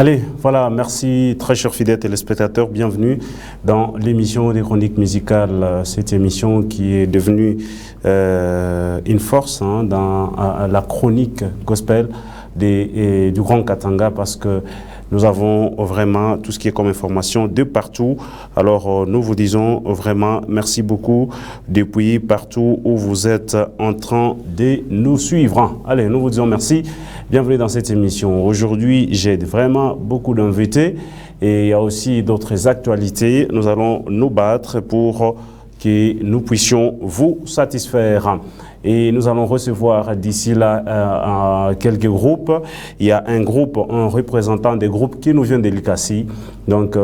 Allez, voilà, merci très chers fidèles téléspectateurs, bienvenue dans l'émission des chroniques musicales, cette émission qui est devenue une force dans la chronique gospel du Grand Katanga, parce que nous avons vraiment tout ce qui est comme information de partout. Alors, nous vous disons vraiment merci beaucoup depuis partout où vous êtes en train de nous suivre. Allez, nous vous disons merci. Bienvenue dans cette émission. Aujourd'hui, j'ai vraiment beaucoup d'invités et il y a aussi d'autres actualités. Nous allons nous battre pour que nous puissions vous satisfaire. Et nous allons recevoir d'ici là quelques groupes. Il y a un groupe, un représentant des groupes qui nous vient de l'Ikasi. Donc,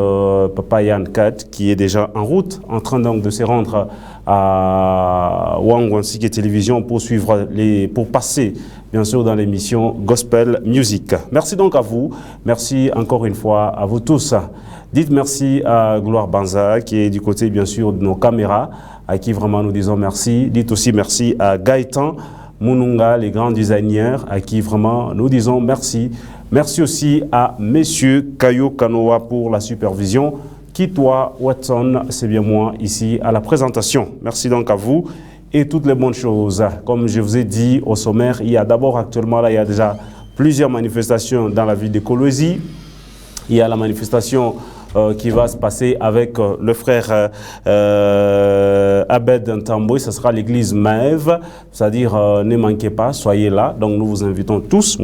Papa Yann Kat, qui est déjà en route, en train donc de se rendre à Wangwansiki Télévision pour pour passer, bien sûr, dans l'émission Gospel Music. Merci donc à vous. Merci encore une fois à vous tous. Dites merci à Gloire Banza, qui est du côté, bien sûr, de nos caméras, à qui vraiment nous disons merci. Dites aussi merci à Gaëtan Mununga, les grands designers, à qui vraiment nous disons merci. Merci aussi à Monsieur Kayo Kanoa pour la supervision. Qui toi, Watson, c'est bien moi ici à la présentation. Merci donc à vous et toutes les bonnes choses. Comme je vous ai dit au sommaire, il y a d'abord actuellement là, il y a déjà plusieurs manifestations dans la ville de Kolwezi. Il y a la manifestation qui va se passer avec le frère Abed Ntamboy, ce sera l'église Maëv, c'est-à-dire ne manquez pas, soyez là. Donc nous vous invitons tous,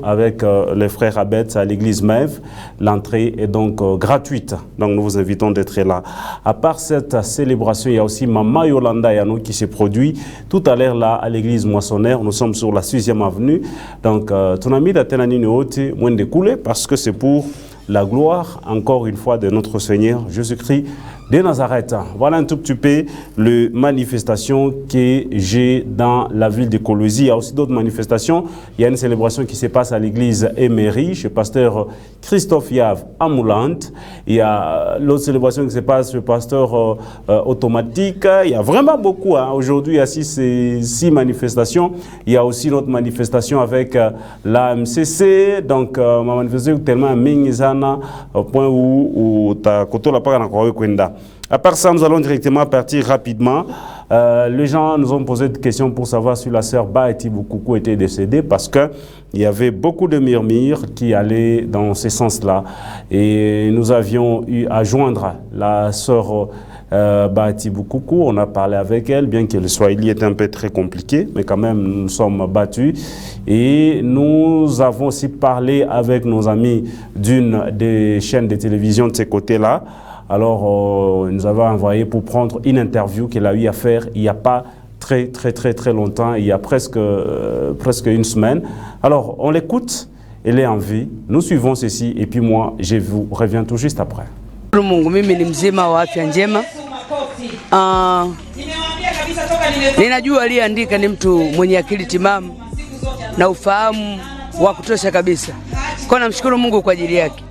avec le frère Abed à l'église Maëv. L'entrée est donc gratuite, donc nous vous invitons d'être là. À part cette célébration, il y a aussi Mama Yolanda Yano qui se produit tout à l'heure là à l'église Moissonnaire. Nous sommes sur la 6e avenue. Donc ton ami d'Atenani Neote, moins découlé parce que c'est pour la gloire, encore une fois, de notre Seigneur Jésus-Christ de Nazareth. Voilà un tout petit peu les manifestations que j'ai dans la ville de Kolwezi. Il y a aussi d'autres manifestations. Il y a une célébration qui se passe à l'église Emery, chez pasteur Christophe Yav à Moulante. Il y a l'autre célébration qui se passe chez pasteur Automatique. Il y a vraiment beaucoup. Aujourd'hui, il y a six manifestations. Il y a aussi notre manifestation avec la MCC. Donc, ma manifestation est tellement mingizana au point où tu as koto la part kwenda. À part ça, nous allons directement partir rapidement. Les gens nous ont posé des questions pour savoir si la sœur Baeti Boukoukou était décédée, parce qu'il y avait beaucoup de murmures qui allaient dans ce sens-là. Et nous avions eu à joindre la sœur Baeti Boukoukou. On a parlé avec elle, bien que le swahili est un peu très compliqué, mais quand même nous sommes battus. Et nous avons aussi parlé avec nos amis d'une des chaînes de télévision de ces côtés-là. Alors, nous avons envoyé pour prendre une interview qu'elle a eu à faire il n'y a pas très longtemps, il y a presque une semaine. Alors, on l'écoute, elle est en vie, nous suivons ceci et puis moi, je vous reviens tout juste après. Mungu mimi ni mzima wa afya njema. Ninajua aliyeandika ni mtu mwenye akili timamu na ufahamu wa kutosha kabisa. Kwa namshukuru Mungu kwa ajili yake.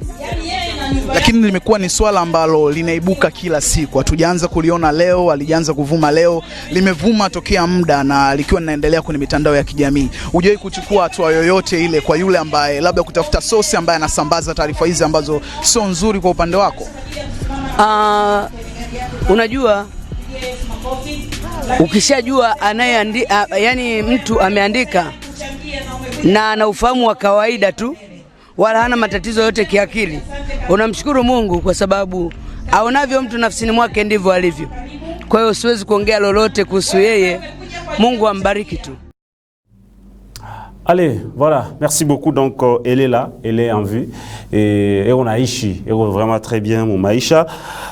Lakini limekuwa ni swala ambalo linaibuka kila siku. Hatujaanza kuliona leo, alianza kuvuma leo, limevuma tokea muda na likiwa linaendelea kwenye mitandao ya kijamii. Hujawahi kuchukua hatua yoyote ile kwa yule ambaye labda kutafuta source ambaye anasambaza taarifa hizi ambazo sio nzuri kwa upande wako? Unajua, ukishajua anayeandika, yani mtu ameandika na ana ufahamu wa kawaida tu, wala hana matatizo yote kiakili, unamshukuru Mungu kwa sababu aonavyo mtu nafsini mwake ndivyo alivyo. Kwa hiyo siwezi kuongea lolote kuhusu yeye. Mungu ambariki tu. Allez, voilà, merci beaucoup. Donc, elle est là, elle est en vue. Et on a Ishi, et vraiment très bien, mon Maïcha.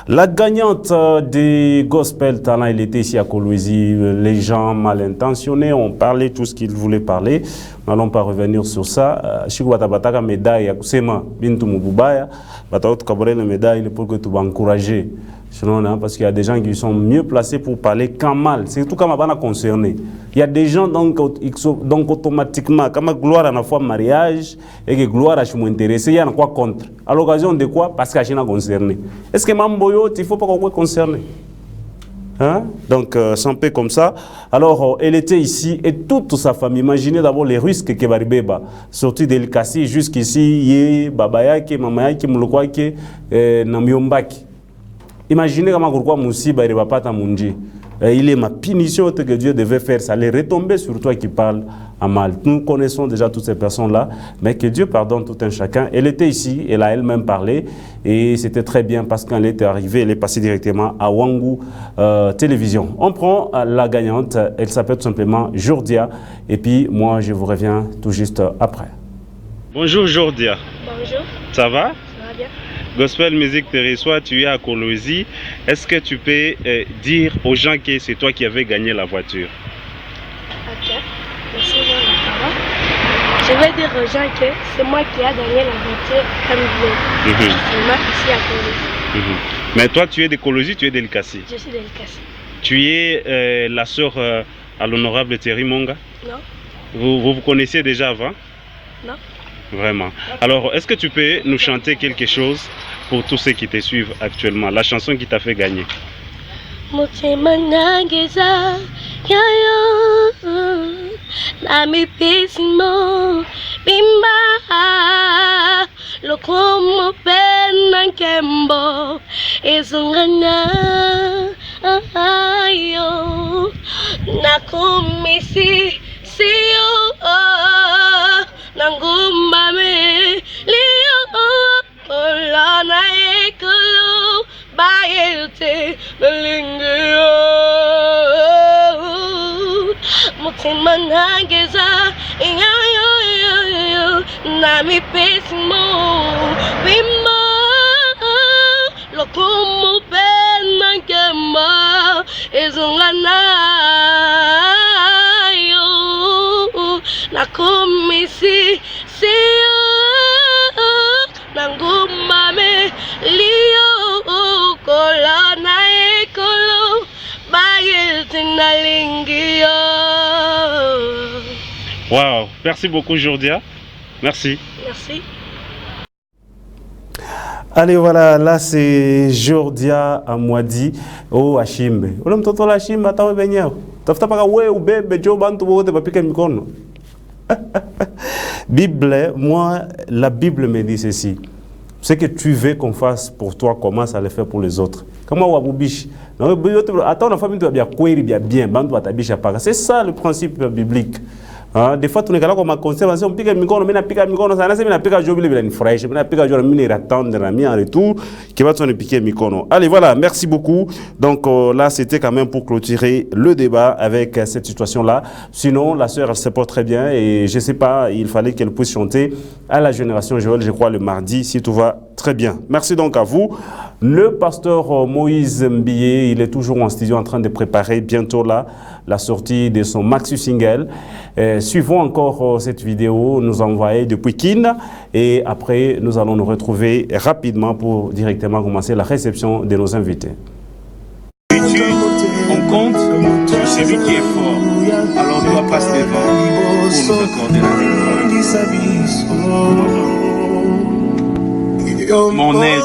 La gagnante des Gospel Talent, elle était ici à Kolwezi. Les gens mal intentionnés ont parlé tout ce qu'ils voulaient parler. Nous n'allons pas revenir sur ça. Chikou Batabataka médaille, à Kusema, Bintou Moububaya. Bataot Kabore, la médaille, pour que tu vas encourager. Sinon, parce qu'il y a des gens qui sont mieux placés pour parler qu'en mal. C'est tout comme on a concerné. Il y a des gens donc automatiquement, comme gloire à la fois mariage et que gloire à nous intéresser, il y a quoi contre. À l'occasion de quoi? Parce qu'il y a concerné. Est-ce que Mamboyo, il ne faut pas qu'on soit concerné? Hein? Donc, c'est un peu comme ça. Alors, elle était ici et toute sa famille. Imaginez d'abord les risques que Baribeba, sorti de l'Ikasi jusqu'ici, Yé, Babayake, Mamayake, Mulukwake, Namiombaki. Imaginez comment pourquoi Moussi Baribeba Pata Munji. Il est ma punition que Dieu devait faire, ça allait retomber sur toi qui parle à mal. Nous connaissons déjà toutes ces personnes-là, mais que Dieu pardonne tout un chacun. Elle était ici, elle a elle-même parlé, et c'était très bien parce qu'elle était arrivée, elle est passée directement à Wangu Télévision. On prend la gagnante, elle s'appelle tout simplement Jordia, et puis moi je vous reviens tout juste après. Bonjour Jordia. Bonjour. Ça va? Ça va bien. Gospel Music te reçoit, tu es à Kolosi. Est-ce que tu peux dire aux gens que c'est toi qui avais gagné la voiture? Ok, merci pour la parole. Je vais dire aux gens que c'est moi qui ai gagné la voiture comme vous. C'est moi ici à Kolosi. Mais toi, tu es de Kolosi, tu es de Likasi? Je suis de Likasi. Tu es la sœur à l'honorable Thierry Monga? Non. Vous vous connaissiez déjà avant? Non. Vraiment. Alors, est-ce que tu peux nous chanter quelque chose pour tous ceux qui te suivent actuellement? La chanson qui t'a fait gagner. Mutima nangeza yayo nami pisimo bimba lokomo pena kembo izungana ayo nakumisi siyo nangumbame liyo olana ekulu bayelte lingio mutima nangeza yayo nami pesimo bimba lokumu pena kemba izungana yo nakumisi siyo nangumame liyo kolana ekolo bayetina lingio. Wow, merci beaucoup Jordia. Merci. Merci. Allez, voilà, là c'est Jordia Amwadi au Hashimbe. Ule mtoto la Hashimbe atawe benyao. Tafuta paka wewe ubebe jo bantu wote bapika mikono. Bible, moi, la Bible me dit ceci. Ce que tu veux qu'on fasse pour toi, commence à le faire pour les autres. Comment wabubish? Attends, la famille doit bien bien, bantu batabish apaka. C'est ça le principe biblique. Des fois, tu n'es pas comme un conseil, on pique un micro, on pique un micro, ça n'a pas piqué un job, il est fraîche, on a piqué un job, il est attendre en retour, qui va te piquer un micro. Allez, voilà, merci beaucoup. Donc là, c'était quand même pour clôturer le débat avec cette situation-là. Sinon, la sœur, elle se porte très bien et je ne sais pas, il fallait qu'elle puisse chanter à la génération Joël, je crois, le mardi, si tout va très bien. Merci donc à vous. Le pasteur Moïse Mbiye, il est toujours en studio en train de préparer bientôt là la sortie de son maxi single. Suivons encore cette vidéo, nous envoyer depuis Kin et après nous allons nous retrouver rapidement pour directement commencer la réception de nos invités. On compte sur celui qui est fort, alors ne va pas se devant pour nous accorder la mon aide,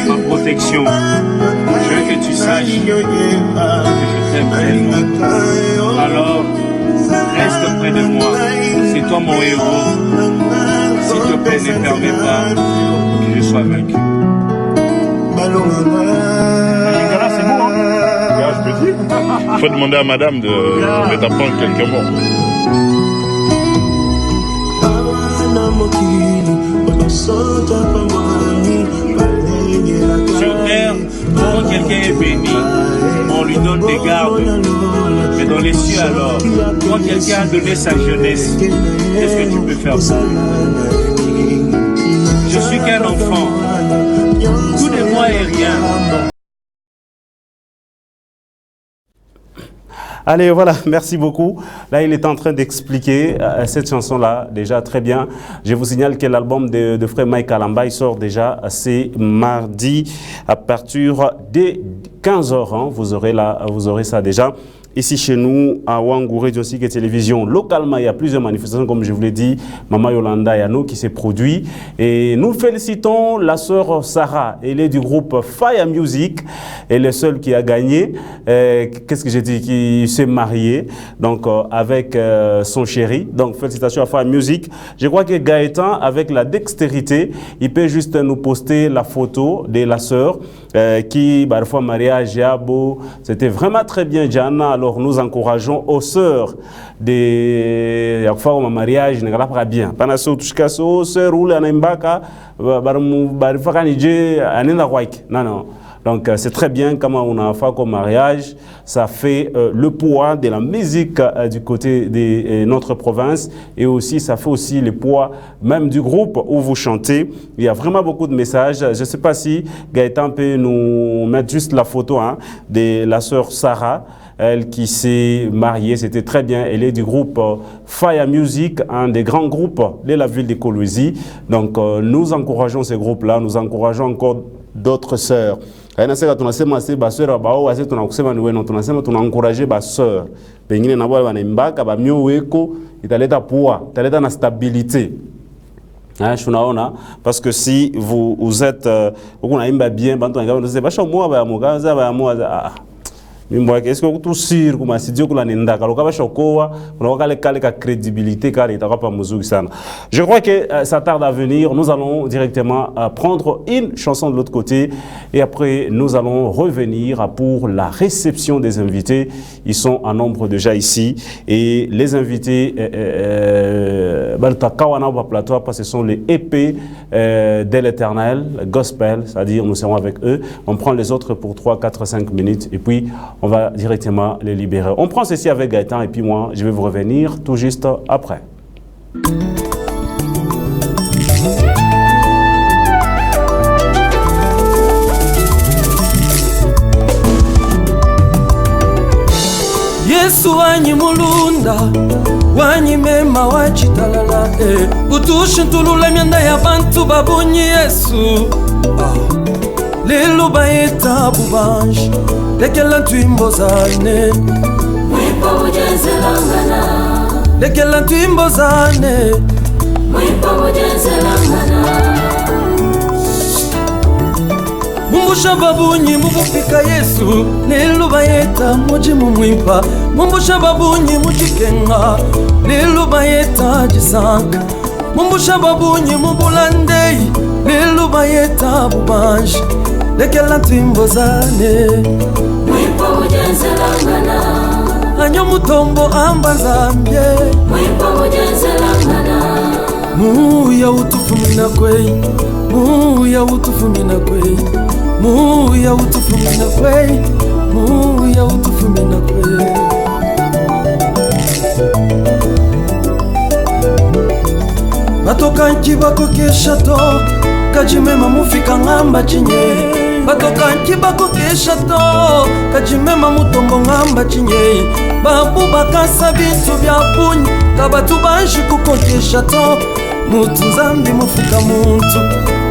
ma protection. Je veux que tu saches que je t'aime tellement. Alors, reste près de moi. C'est toi mon héros. S'il te plaît, ne permets pas que je sois vaincu. C'est bon, hein? Je peux dire. Il faut demander à madame de t'apprendre quelques mots. Sur terre, quand quelqu'un est béni, on lui donne des gardes. Mais dans les cieux alors, quand quelqu'un a donné sa jeunesse, qu'est-ce que tu peux faire pour lui? Je suis qu'un enfant. Tout de moi est rien. Allez, voilà, merci beaucoup. Là, il est en train d'expliquer cette chanson-là, déjà très bien. Je vous signale que l'album de frère Mike Alamba, il sort déjà, c'est mardi à partir de 15h. Hein, vous aurez ça déjà. ici chez nous, à Wangou, Radio Sigue et Télévision. Localement, il y a plusieurs manifestations, comme je vous l'ai dit, Mama Yolanda Yano qui s'est produit. Et nous félicitons la sœur Sarah. Elle est du groupe Fire Music. Elle est seule qui a gagné. Qu'est-ce que j'ai dit? Qui s'est mariée donc, avec son chéri. Donc, félicitations à Fire Music. Je crois que Gaëtan, avec la dextérité, il peut juste nous poster la photo de la sœur qui, parfois, mariage, Yabo. C'était vraiment très bien, Jana. Alors, nous encourageons aux sœurs de un mariage, ne pas bien. Pendant ce temps, sœur ou la nembaka, non. Donc, c'est très bien comment on a fait comme mariage. Ça fait le poids de la musique du côté de notre province. Et aussi, ça fait aussi le poids même du groupe où vous chantez. Il y a vraiment beaucoup de messages. Je ne sais pas si Gaëtan peut nous mettre juste la photo de la sœur Sarah. Elle qui s'est mariée, c'était très bien. Elle est du groupe Fire Music, un des grands groupes de la ville de Kolwezi. Donc, nous encourageons ces groupes-là. Nous encourageons encore d'autres sœurs. Parce que si vous êtes bien, est-ce que tout sûr comme si Dieu la nenda kaloka shokoa unaoka le crédibilité car il pas muzuki sana. Je crois que ça tarde à venir. Nous allons directement prendre une chanson de l'autre côté et après nous allons revenir pour la réception des invités. Ils sont en nombre déjà ici et les invités ce sont les épées de l'Éternel, gospel, c'est-à-dire nous serons avec eux. On prend les autres pour 3, 4, 5 minutes et puis on va directement les libérer. On prend ceci avec Gaëtan et puis moi, je vais vous revenir tout juste après. Yesu wanyi mulunda wanyi mema wachitalala utushintulula myanda ya bantu babunyi Yesu lelo bayeta bubanji lekela twimbo zane mwipa ujenzelangana lekela twimbo zane mwipa ujenzelangana mumbusha babunyi mubupika Yesu lelo bayeta moji mumwipa mumbusha babunyi mujikenga lelo bayeta jisanka mumbusha babunyi mubulandei lelo bayeta bubanji lekela twimbo zane mwipa ujenzelangana anyo mutombo amba zambye mwipa ujenzelangana muya utufumina kwei muya utufumina kwei muya utufumina kwei muya utufumina kwei batoka nkibako keshato kajimema mufika ngamba chinye batoka nkibako keshato kajimema mutombo ngamba chinye babu bakasa bintu bya punyi kabatu banji kukokesha to mutu nzambi mufuka muntu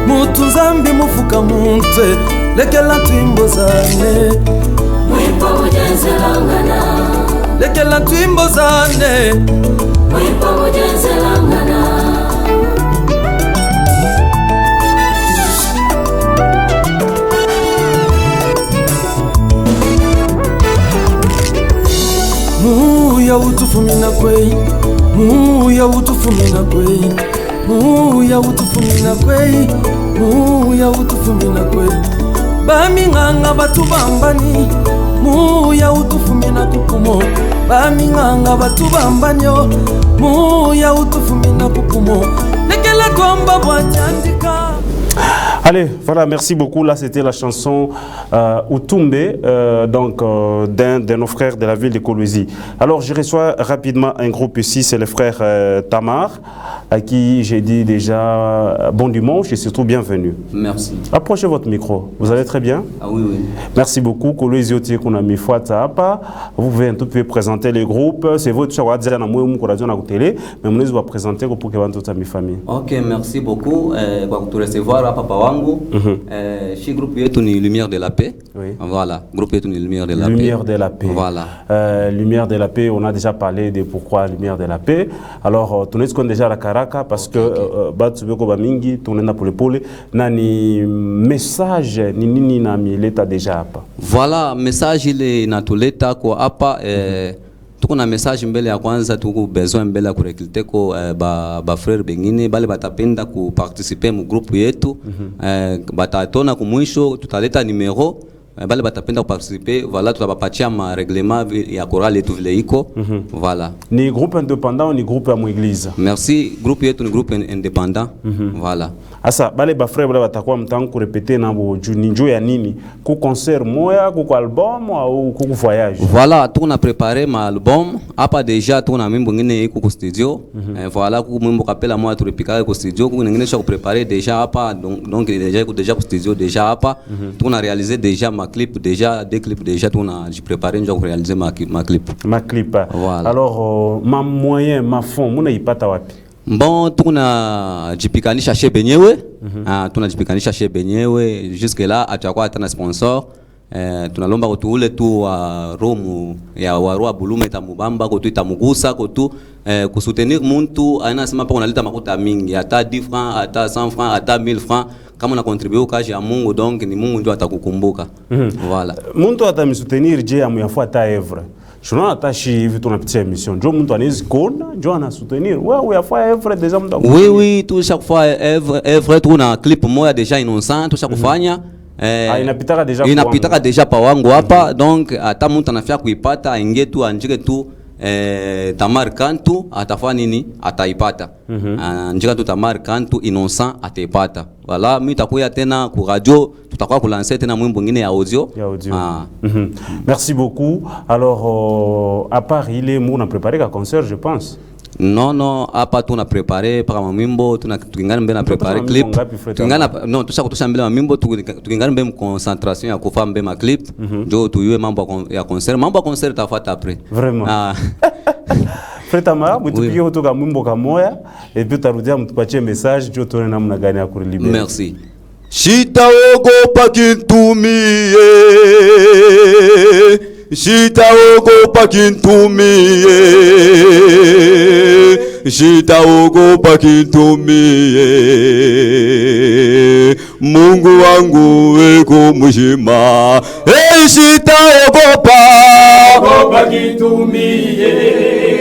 mutu nzambi mufuka muntu lekela twimbo zane mwipa ujenzelangana lekela twimbo zane mwipa ujenzelangana muya utufumina kwei muya utufumina kwei muya utufumina kwei muya utufumina kwei baminganga batu bambani muya utufumina kupumo baminganga batu bambanyo muya utufumina kupumo lekela kwamba bwatandika. Allez, voilà, merci beaucoup. Là, c'était la chanson Utumbe, d'un de nos frères de la ville de Kolwezi. Alors, je reçois rapidement un groupe ici, c'est les frères Tamar, à qui j'ai dit déjà bon dimanche et surtout bienvenue. Merci. Approchez votre micro. Vous allez très bien? Ah oui, oui. Merci beaucoup. Kolwezi Otie Konami Fouata. Vous pouvez un tout peu présenter les groupes. C'est votre choix. Mais vous allez vous présenter pour que vous ayez famille. Ok, merci beaucoup. Pour te recevoir, Papa Wang. wangu. Chez groupe yetu ni Lumière de la Paix. Oui. Voilà, groupe yetu ni Lumière de la Paix. Lumière de la Paix. Voilà. Lumière de la Paix, on a déjà parlé de pourquoi Lumière de la Paix. Alors, tu nous déjà la Karaka parce que Batsubeko Bamingi, tu n'es pour pole. Nani message ni nini na mileta déjà hapa. Voilà, message ile inatuleta kwa hapa tuko na message mbele ya kwanza, tuko besoin mbele ya kurekrute ko ba frère bengine bale batapenda ku participer mu groupe yetu. Batatona kumwisho tutaleta numero bale batapenda ku participer, voilà tutabapatia ma règlement ya chorale yetu vile iko. Voilà. Ni groupe indépendant ni groupe ya mu église? Merci, groupe yetu ni groupe indépendant. Voilà. Asa bale ba frère bale batakuwa mtangu ku répéter na bo njoo ya nini? Ku concert moya, ku album au ku voyage? Voilà, tu na préparé ma album. Hapa déjà tu na mimbo ngine iko ku studio. Voilà, ku mimbo kapela moya tu repika ku studio, ku ngine sha ku préparer déjà hapa, donc déjà ku studio déjà hapa. Tu na réaliser déjà ma clip déjà, des clips déjà tu na préparé ndio ku réaliser ma clip. Ma clip. Voilà. Alors ma moyen, ma fond, muna ipata wapi? Bon, tunajipikanisha chez benyewe. Tunajipikanisha chez benyewe. Jusque là atakuwa hata na sponsor. Tunalomba kutu ule tu wa romu ya warua bulume tamubamba kutu itamugusa kutu kusoutenir muntu anasema pa unaleta makuta mingi hata 10 francs hata 100 francs hata 1000 francs kama una contribuer kazi ya Mungu, donc ni Mungu ndio atakukumbuka. Voilà. Muntu atamsoutenir je amuyafuata evre. Shuna atashi hivi tunapitia emission. Ndio mtu anaweza kuona, ndio ana soutenir. Wewe yafaa evre deja mtu. Oui, tout chaque fois evre tu na clip moja deja innocent tu kufanya. Inapitaka deja pa wangu hapa, donc ata mtu anafia kuipata aingie tu anjike tu Tamar Kantu atafanya nini ataipata. Njika tu Tamar Kantu innocent ataipata. Voilà, mimi takuya tena ku radio tutakuwa kulancer tena mwimbo mwingine ya audio. Merci beaucoup. Alors à part il est on a préparé un concert je pense. Non, hapa tu na préparé para mwimbo tukingana mbele na préparer clip. Tukingana non tusha kutosha mbele mwimbo tukingana mbele concentration ya kufa mbele ma clip. Ndio tuyue mambo ya concert. Mambo ya concert tafuata après. Vraiment. Frère Tamar, mtupigie kutoka mwimbo kamoya et puis tarudia mtupatie message ndio tuone namna gani ya kulibera. Merci. Sitaogopa kintumie, sitaogopa kintumie, sitaogopa kintumie, Mungu wangu eko mzima. Hey, sitaogopa kintumie,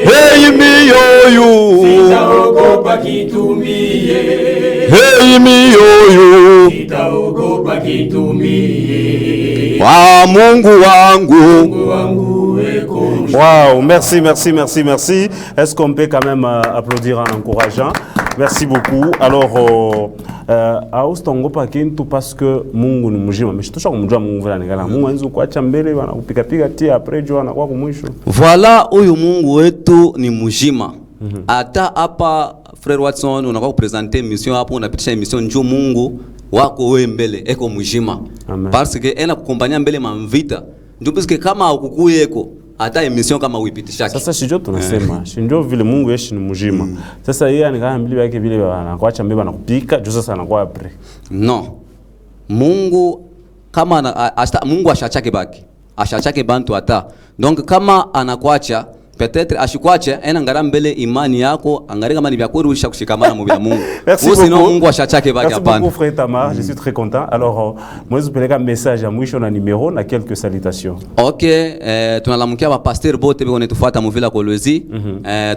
hey mioyo, sitaogopa kintumie, hey mioyo, sitaogopa kintumie, wa Mungu wangu. Wow, merci. Est-ce qu'on peut quand même applaudir en encourageant? Merci beaucoup. Alors, austongopa kintu parce que Mungu ni mjima. Mshitosha kumjua Mungu vile anagala. Mungu anzo kuacha mbele bana kupiga tia après jo anakuwa kumwisho. Voilà, huyu Mungu wetu ni mjima. Hata hapa Frère Watson unakuwa kupresenter mission hapo unapitisha emission njoo Mungu wako wewe mbele eko mjima. Parce que ena kukompania mbele mamvita. Ndio parce que kama ukukuyeko hata emission kama uipitisha. Sasa sio tunasema, sio vile Mungu yeshi ni mjima. Sasa yeye anakaa mbele yake vile anakuacha mbele anakupika, jo sasa anakuwa après. Non. Mungu kama Mungu ashachake baki. Ashachake bantu hata. Donc kama anakuacha peut-être ashikwache ena ngara mbele imani yako angalia kama ni vya kweli ushakushikamana mu bila Mungu. Sinon Mungu ashachake baki hapana. Merci beaucoup Frère Tamar, je suis très content. Alors moi je peleka message à mwisho na numéro na quelques salutations. OK, tunalamukia ba pasteur bote biko netufuata mu vila Kolwezi.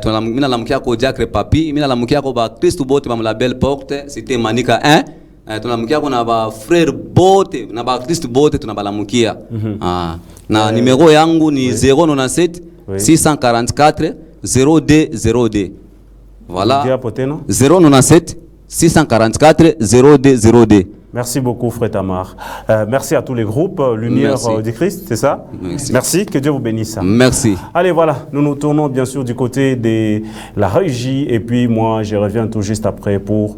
Tunalamukia lamukia ko Diacre Papi, mimi nalamukia ko ba Christ bote ba mu la Belle Porte, cité Manika 1. Tunalamukia ko na ba frère bote na ba Christ bote tunabalamukia. Na numéro yangu ni 097 644 0202. Voilà. 097 644 0202. Merci beaucoup, Frère Tamar. Merci à tous les groupes. Lumière du Christ, c'est ça? Merci. Que Dieu vous bénisse. Merci. Allez, voilà. Nous nous tournons bien sûr du côté de la régie. Et puis moi, je reviens tout juste après pour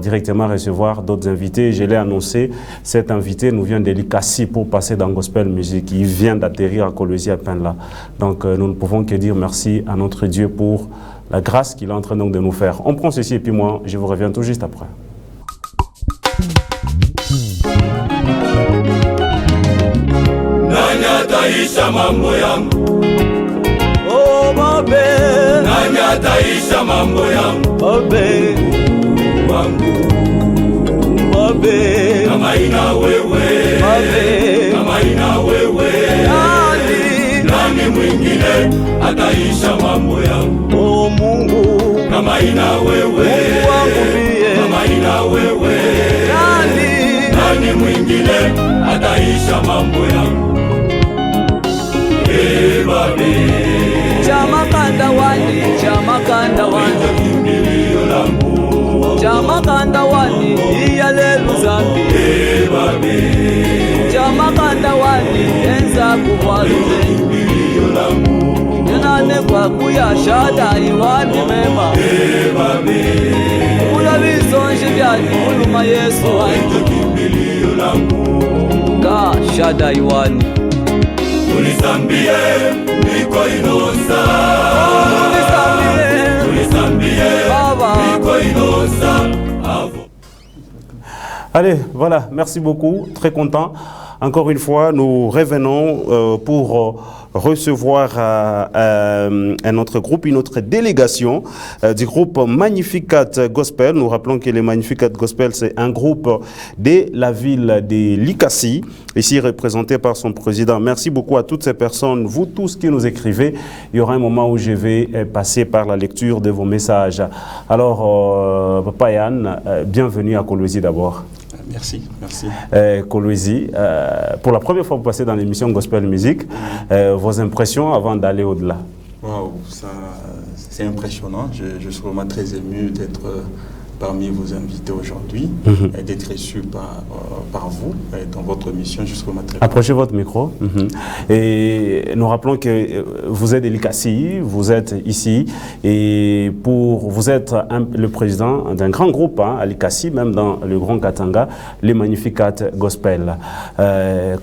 directement recevoir d'autres invités. Je l'ai annoncé. Cet invité nous vient de l'Ikassi pour passer dans Gospel Music. Il vient d'atterrir à Kolwezi à peine là. Donc, nous ne pouvons que dire merci à notre Dieu pour la grâce qu'il est en train donc de nous faire. On prend ceci et puis moi, je vous reviens tout juste après. ataisha mambo yangu? Oh mabe, Nani ataisha mambo yangu? mabe, Wangu mabe, kama ina wewe, mabe, kama ina wewe, nani mwingine ataisha mambo yangu? oh Mungu, Kama ina wewe, wangu mie, kama ina wewe, nani mwingine ataisha mambo yangu? Babe, Chamakanda wani, chamakanda wani, kimbilio langu, chamakanda wani, iyalelu zambi. babe, Chamakanda wani, enza kumwaluze, kimbilio langu, nenane kwa kuyashada iwani mema. babe, Ula bisonje byani, uluma Yesu wani, kimbilio langu, ka shada iwani. unisambie niko inosa, unisambie Baba, niko inosa, avo. Allez, voilà, merci beaucoup, très content. Encore une fois, nous revenons pour recevoir un autre groupe, une autre délégation du groupe Magnificat Gospel. Nous rappelons que le Magnificat Gospel, c'est un groupe de la ville de Likasi, ici représenté par son président. Merci beaucoup à toutes ces personnes, vous tous qui nous écrivez. Il y aura un moment où je vais passer par la lecture de vos messages. Alors, Papa Yann, bienvenue à Kolwezi d'abord. Merci, merci. Kolwezi, pour la première fois vous passez dans l'émission Gospel Music, vos impressions avant d'aller au-delà? Waouh, c'est impressionnant. Je suis vraiment très ému d'être parmi vos invités aujourd'hui et d'être reçu par vous et dans votre mission. Je suis vraiment très Approchez votre micro. Et nous rappelons que vous êtes de Likasi, vous êtes ici et vous êtes le président d'un grand groupe à Likasi, même dans le Grand Katanga, les Magnificat Gospel.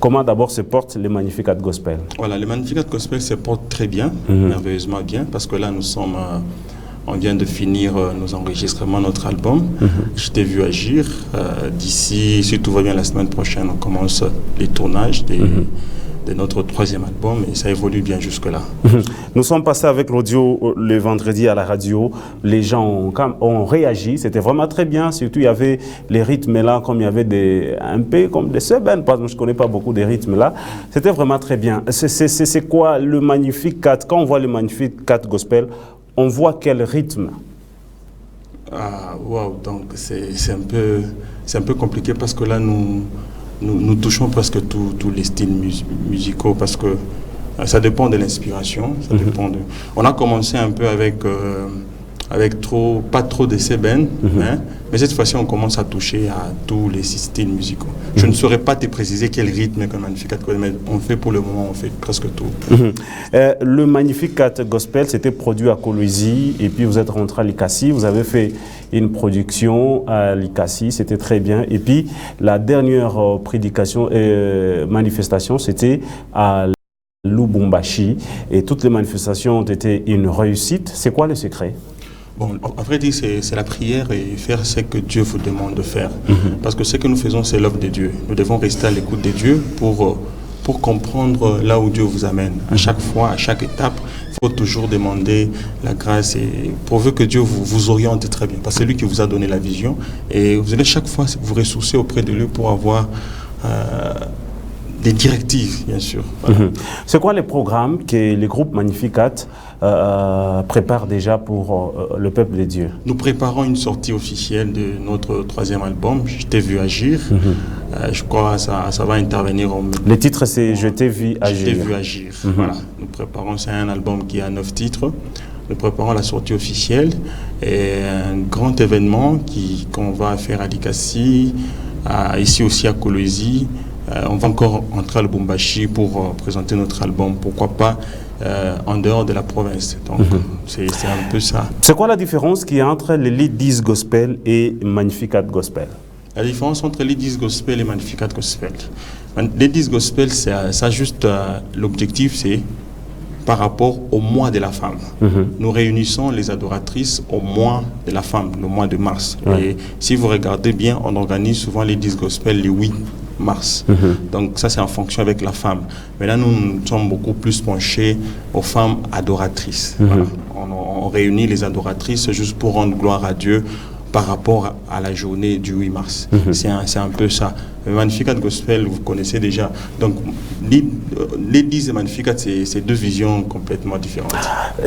Comment d'abord se porte les Magnificat Gospel? Voilà, les Magnificat Gospel se portent très bien, merveilleusement bien, parce que là nous sommes... on vient de finir nos enregistrements, notre album. Je t'ai vu agir. D'ici, si tout va bien, la semaine prochaine, on commence les tournages de notre troisième album et ça évolue bien jusque-là. Nous sommes passés avec l'audio le vendredi à la radio. Les gens ont réagi. C'était vraiment très bien. Surtout, il y avait les rythmes là, comme il y avait un peu comme des semaines, parce que je ne connais pas beaucoup des rythmes là. C'était vraiment très bien. C'est quoi le Magnificat? Quand on voit le Magnificat Gospel, on voit quel rythme? Ah, waouh, donc c'est un peu compliqué parce que là, nous touchons presque tous les styles musicaux parce que ça dépend de l'inspiration. On a commencé un peu avec pas trop de sébènes, mais cette fois-ci, on commence à toucher à tous les styles musicaux. Je ne saurais pas te préciser quel rythme que Magnificat Gospel, mais on fait pour le moment, on fait presque tout. Le Magnificat Gospel, c'était produit à Kolwezi, et puis vous êtes rentré à Likasi, vous avez fait une production à Likasi, c'était très bien. Et puis, la dernière manifestation, c'était à Lubumbashi, et toutes les manifestations ont été une réussite. C'est quoi le secret? Bon, à vrai dire, c'est la prière et faire ce que Dieu vous demande de faire. Parce que ce que nous faisons, c'est l'œuvre de Dieu. Nous devons rester à l'écoute de Dieu pour comprendre là où Dieu vous amène. À chaque fois, à chaque étape, il faut toujours demander la grâce et pourvu que Dieu vous oriente très bien. Parce que c'est lui qui vous a donné la vision. Et vous allez chaque fois vous ressourcer auprès de lui pour avoir... des directives, bien sûr. Voilà. C'est quoi les programmes que les groupes Magnificat préparent déjà pour le peuple de Dieu? Nous préparons une sortie officielle de notre troisième album, Je t'ai vu agir. Je crois que ça va intervenir. Le titre, c'est Je t'ai vu agir. Je t'ai vu agir. Voilà. Nous préparons, c'est un album qui a 9 titres. Nous préparons la sortie officielle et un grand événement qu'on va faire à Likasi, ici aussi à Kolwezi. On va encore entrer à Lubumbashi pour présenter notre album, pourquoi pas en dehors de la province. Donc c'est un peu ça. C'est quoi la différence qu'il y a entre les Ladies Gospel et Magnificat Gospel? La différence entre Ladies Gospel et Magnificat Gospel. Ladies Gospel, ça juste l'objectif, c'est par rapport au mois de la femme. Nous réunissons les adoratrices au mois de la femme, le mois de mars. Et si vous regardez bien, on organise souvent les 10 gospels mars. Donc ça, c'est en fonction avec la femme. Mais là, nous sommes beaucoup plus penchés aux femmes adoratrices. Voilà. On réunit les adoratrices juste pour rendre gloire à Dieu par rapport à la journée du 8 mars. C'est un peu ça. Le Magnificat Gospel, vous connaissez déjà. Donc, les 10 et Magnificat, c'est deux visions complètement différentes.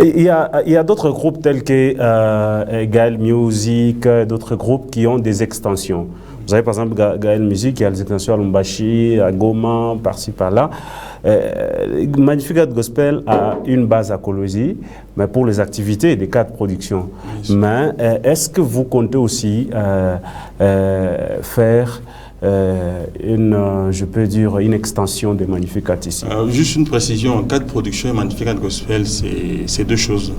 Il y a d'autres groupes tels que Gaël Music, d'autres groupes qui ont des extensions. Vous avez par exemple Gaël Music, il y a les extensions à Lumbashi, à Goma, par-ci, par-là. Magnificat Gospel a une base à Kolwezi, mais pour les activités des cas de production. Mais est-ce que vous comptez aussi faire je peux dire, une extension des Magnificat ici? Juste une précision, en cas de production et Magnificat Gospel, c'est deux choses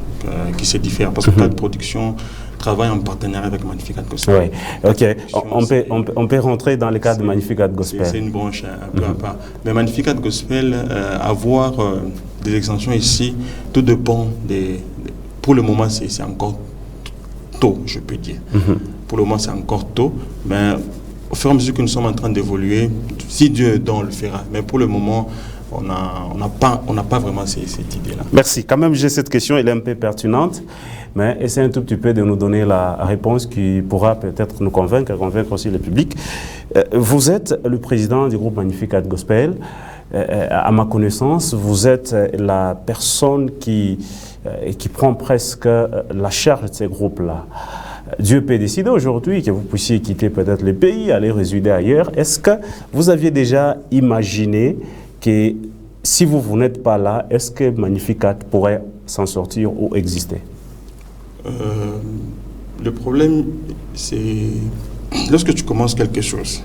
qui se diffèrent. Parce que cas de production travaille en partenariat avec Magnificat Gospel. Oui, ok. On peut rentrer dans le cadre de Magnificat Gospel. C'est une branche un peu à part. Mais Magnificat Gospel, avoir des extensions ici, tout dépend pour le moment, c'est encore tôt, je peux dire. Pour le moment, c'est encore tôt, mais au fur et à mesure que nous sommes en train d'évoluer, si Dieu on le fera. Mais pour le moment, on n'a pas vraiment cette idée-là. Merci. Quand même, j'ai cette question, elle est un peu pertinente, mais essayez un tout petit peu de nous donner la réponse qui pourra peut-être nous convaincre aussi le public. Vous êtes le président du groupe Magnificat Gospel. À ma connaissance, vous êtes la personne qui prend presque la charge de ces groupes-là. Dieu peut décider aujourd'hui que vous puissiez quitter peut-être le pays, aller résider ailleurs. Est-ce que vous aviez déjà imaginé que si vous n'êtes pas là, est-ce que Magnificat pourrait s'en sortir ou exister? Le problème, c'est lorsque tu commences quelque chose,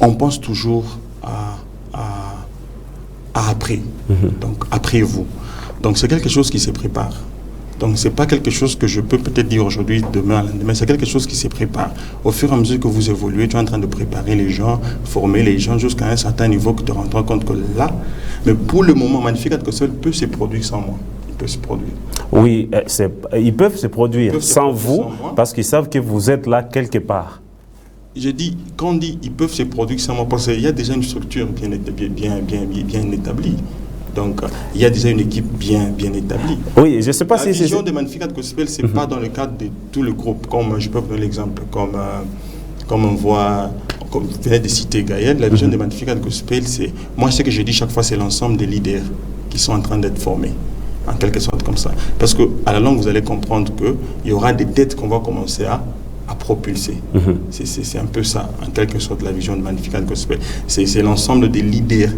on pense toujours à après, donc après vous. Donc c'est quelque chose qui se prépare. Donc ce n'est pas quelque chose que je peux peut-être dire aujourd'hui, demain, lendemain, c'est quelque chose qui se prépare. Au fur et à mesure que vous évoluez, tu es en train de préparer les gens, former les gens jusqu'à un certain niveau que tu te rends compte que là, mais pour le moment, Magnificat Gospel peut se produire sans moi. Il peut se produire. Oui, ils peuvent se produire sans vous parce qu'ils savent que vous êtes là quelque part. Je dis, quand on dit ils peuvent se produire sans moi, parce qu'il y a déjà une structure bien établie. Donc, il y a déjà une équipe bien établie. Oui, je ne sais pas si la vision de Magnificat Gospel, ce n'est pas dans le cadre de tout le groupe. Comme je peux vous donner l'exemple, comme on voit, comme vous venez de citer Gaël, la vision de Magnificat Gospel, c'est, moi ce que je dis chaque fois, c'est l'ensemble des leaders qui sont en train d'être formés, en quelque sorte comme ça. Parce qu'à la longue, vous allez comprendre qu'il y aura des têtes qu'on va commencer à propulser. C'est un peu ça, en quelque sorte, la vision de Magnificat Gospel. C'est l'ensemble des leaders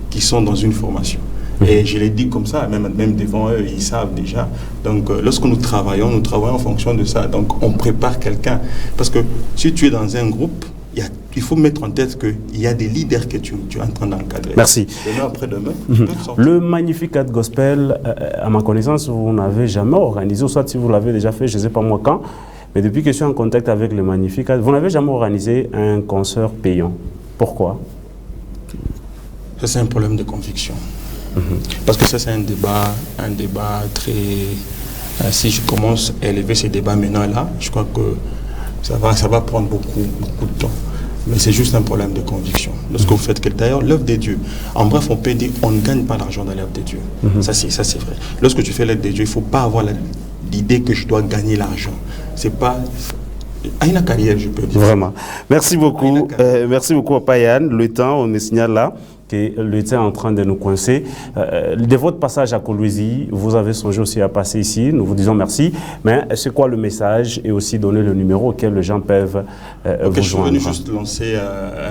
qui sont dans une formation. Et je l'ai dit comme ça, même devant eux, ils savent déjà. Donc, lorsque nous travaillons en fonction de ça. Donc, on prépare quelqu'un. Parce que si tu es dans un groupe, il faut mettre en tête qu'il y a des leaders que tu es en train d'encadrer. Merci. Demain après-demain, le Magnificat Gospel, à ma connaissance, vous n'avez jamais organisé, ou soit si vous l'avez déjà fait, je ne sais pas moi quand, mais depuis que je suis en contact avec le Magnificat, vous n'avez jamais organisé un concert payant. Pourquoi? Ça, c'est un problème de conviction. Parce que ça, c'est un débat très... si je commence à élever ces débats maintenant là, je crois que ça va prendre beaucoup de temps. Mais c'est juste un problème de conviction. Lorsque vous faites d'ailleurs l'œuvre de Dieu, en bref, on peut dire on ne gagne pas l'argent dans l'œuvre de Dieu. Ça, c'est vrai. Lorsque tu fais l'œuvre de Dieu, il ne faut pas avoir l'idée que je dois gagner l'argent. C'est pas... à une carrière, je peux dire. Vraiment. Merci beaucoup. Merci beaucoup à Payan. Le temps, on me signale là que le temps est en train de nous coincer. De votre passage à Kolwezi, vous avez songé aussi à passer ici. Nous vous disons merci. Mais c'est quoi le message et aussi donner le numéro auquel les gens peuvent vous joindre? Je suis venu juste lancer,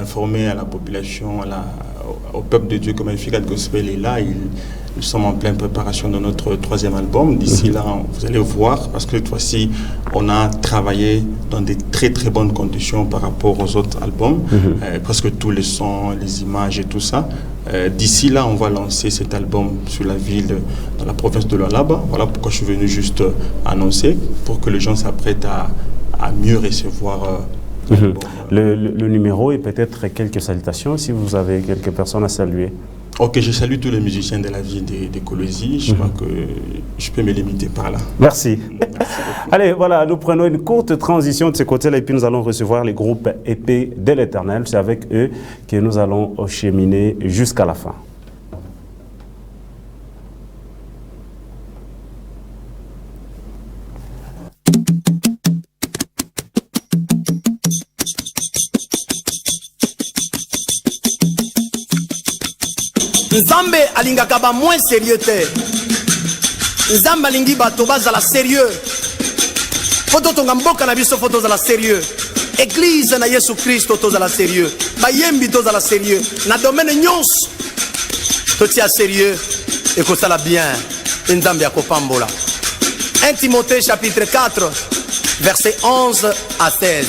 informer à la population, au peuple de Dieu que Magnificat Gospel est là. Nous sommes en pleine préparation de notre 3e album. D'ici là, vous allez voir, parce que cette fois-ci, on a travaillé dans des très très bonnes conditions par rapport aux autres albums. Presque tous les sons, les images et tout ça. D'ici là, on va lancer cet album sur la ville, dans la province de Lualaba. Voilà pourquoi je suis venu juste annoncer, pour que les gens s'apprêtent à mieux recevoir le numéro et peut-être quelques salutations, si vous avez quelques personnes à saluer. Ok, je salue tous les musiciens de la ville de Kolwezi. Je crois que je peux me limiter par là. Merci. Allez, voilà, nous prenons une courte transition de ce côté-là et puis nous allons recevoir les groupes épées de l'Éternel. C'est avec eux que nous allons cheminer jusqu'à la fin. Nzambe alingaka ba moins sérieux te. Nzambe alingi bato bazala sérieux. Foto tonga mboka na biso foto zala sérieux. Église na Yesu Christo tozala sérieux. Bayembi tozala sérieux. Na domaine nyonso totia sérieux et que ça la bien. Nzambe akopambola. 1 Timothée chapitre 4 verset 11 à 16.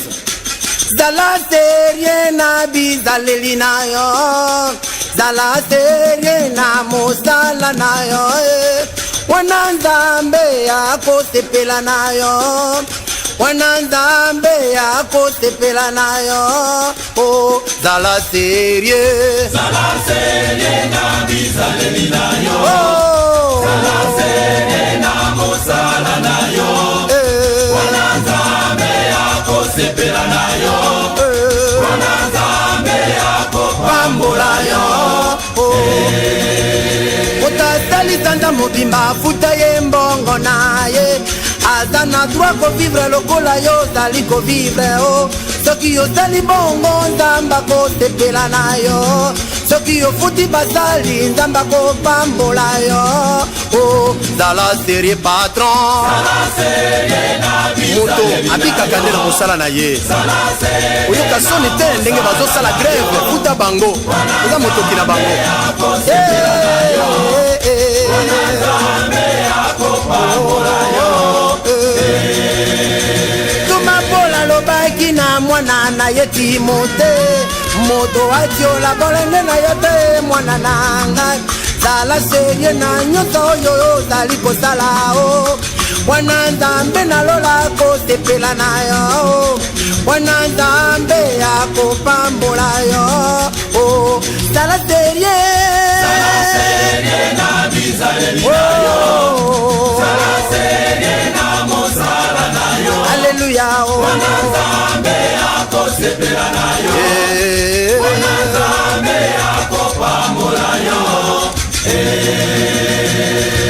Zala sérieux na bizaleli na yo. Zala sérieux na mosala na yo. Wana Nzambe akosepela na yo. Wana Nzambe akosepela na yo. Oh, zala sérieux. Zala sérieux na bizaleli na yo. Oh, zala sérieux na mosala na yo. Wana Nzambe akosepela na yo. Wana Nzambe akopambola yo. Otasali tanda mobimba futa ye mbongo na ye. Aza na droit ko vivre lokola yo zali ko vivre o. Soki ozali bongo Nzambe akosepela na yo. Soki ofuti basali Nzambe akopambola yo. Oh, zala sérieux patron. Zala sérieux na moto abikaka nde na mosala na ye. Oyoka soni te ndenge bazosala grève futa bango. Oza motoki na bango. Tumapola lobaki na mwana na ye Timote. Moto atiola bolenge na yo te mwana na ngai. Zala sérieux na nyonso oyo ozali kosala o. Wana Nzambe nalola kosepela na yo. Wana Nzambe akopambola yo. Oh, zala sérieux. Zala sérieux na bizaleli na yo. Zala sérieux na mosala na yo. Alléluia. Wana Nzambe akosepela na yo. Wana Nzambe akopambola yo.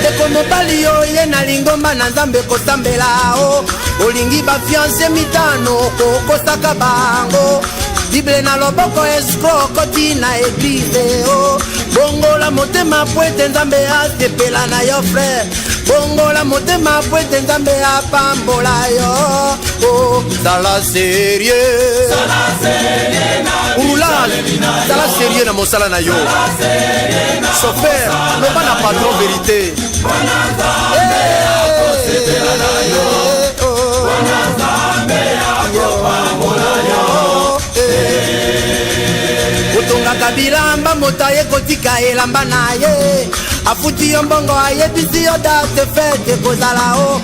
Teko mobali yo ye na lingomba na Nzambe kosambela o. Olingi ba fiancé mitano kokosaka bango. Bible na loboko escroc koti na église o. Bongola motema poete Nzambe asepela na yo frère. Bongola motema poete Nzambe apambola yo. Oh, zala sérieux. Zala sérieux na oulage. Zala sérieux na mosala na yo. Chauffeur, non pas na patron vérité. Wana Nzambe akosepela na yo. Wana Nzambe akopambola yo. Otongaka bilamba moto aye kotika elamba na ye. Afuti yo mbongo ayebisi yo date fete kozala o.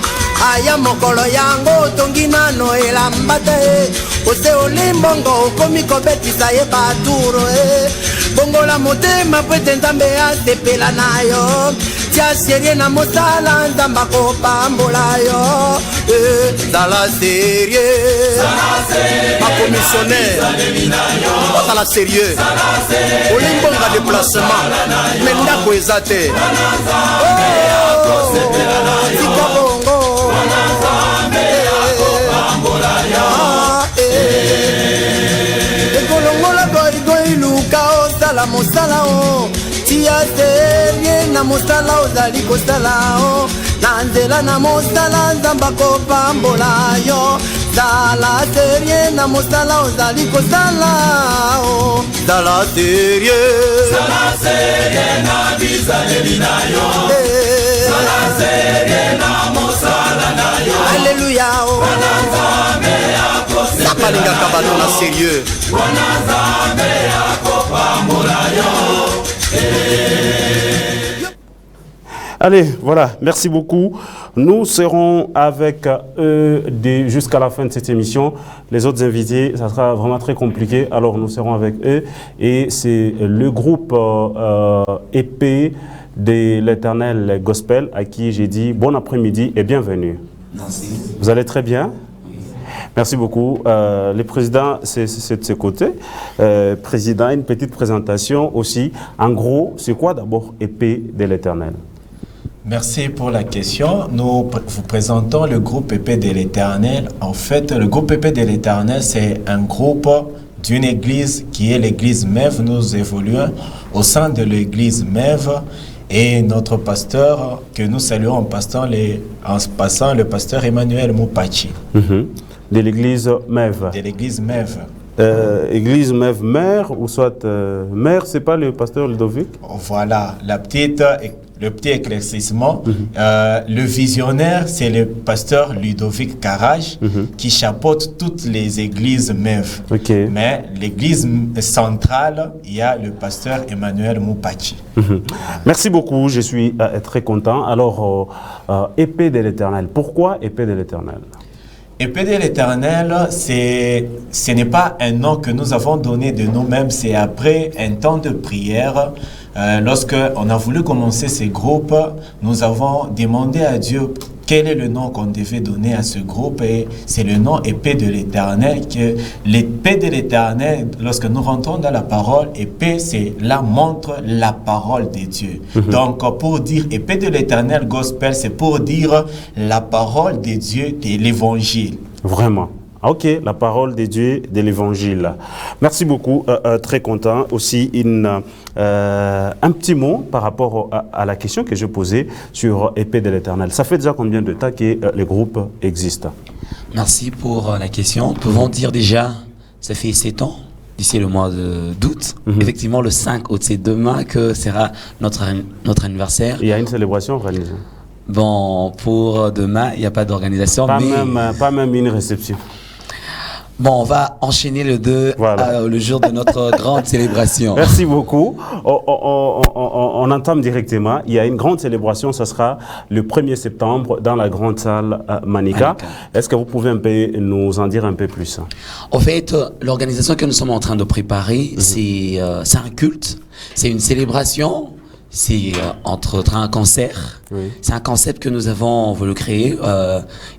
Aya mokolo yango otongi nano elamba te. Ose olimbongo okomi kobetisa ye baturo e. Bongola motema pwete Nzambe asepela na yo. Tia sérieux na mosala Nzambe akopambola yo. Zala sérieux. Ma commissionnaire. Zala sérieux. Olimbonga déplacement. Mais ndako eza te. Tika bongo. Ekolongola goigoi luka osala mosala o. Tia sérieux na mosala ozali kosala o. Na nzela na mosala Nzambe akopambola yo. Zala sérieux na mosala ozali kosala o. Zala sérieux. Zala sérieux na bizaleli na yo. Zala sérieux na mosala na yo. Alléluia o. Wana Nzambe akosepela na palingaka bato na sérieux. Wana Nzambe akopambola yo. Allez, voilà, merci beaucoup Nous serons avec eux jusqu'à la fin de cette émission. Les autres invités, ça sera vraiment très compliqué. Alors nous serons avec eux et c'est le groupe épée de l'Éternel Gospel à qui j'ai dit bon après-midi et bienvenue. Merci. Vous allez très bien? Merci beaucoup. Le président, c'est de ce côté. Président, une petite présentation aussi. En gros, c'est quoi d'abord épée de l'Éternel? Merci pour la question. Nous vous présentons le groupe épée de l'Éternel. En fait, le groupe épée de l'Éternel, c'est un groupe d'une église qui est l'église MEV. Nous évoluons au sein de l'église MEV et notre pasteur, que nous saluons en passant le pasteur Emmanuel Moupachi. De l'église MEV. De l'église MEV. Église MEV mère ou soit mère, c'est pas le pasteur Ludovic? Voilà, le petit éclaircissement. Le visionnaire, c'est le pasteur Ludovic Carrage qui chapeaute toutes les églises MEV. Mais l'église centrale, il y a le pasteur Emmanuel Moupachi. Merci beaucoup, je suis très content. Alors, épée de l'Éternel. Pourquoi épée de l'Éternel? Épée de l'Éternel, ce n'est pas un nom que nous avons donné de nous-mêmes, c'est après un temps de prière. Lorsque on a voulu commencer ces groupes, nous avons demandé à Dieu quel est le nom qu'on devait donner à ce groupe et c'est le nom épée de l'Éternel. L'épée de l'Éternel, lorsque nous rentrons dans la parole, épée, c'est là montre la parole de Dieu. Donc pour dire épée de l'Éternel gospel, c'est pour dire la parole de Dieu de l'Évangile. Vraiment. Ok, la parole de Dieu de l'Évangile. Merci beaucoup, très content. Aussi, un petit mot par rapport à la question que j'ai posée sur épée de l'Éternel. Ça fait déjà combien de temps que le groupe existe? Merci pour la question. Nous pouvons dire déjà, ça fait 7 ans, d'ici le mois d'août. Effectivement, le 5 août, c'est demain que sera notre anniversaire. Il y a une célébration organisée? Bon, pour demain, il n'y a pas d'organisation. Pas même une réception? Bon, on va enchaîner le 2 le jour de notre grande célébration. Merci beaucoup. On entame directement. Il y a une grande célébration, ce sera le 1er septembre dans la grande salle Manika. Est-ce que vous pouvez un peu nous en dire un peu plus? En fait, l'organisation que nous sommes en train de préparer, c'est un culte, c'est une célébration. C'est entre autres un concert. C'est un concept que nous avons voulu créer.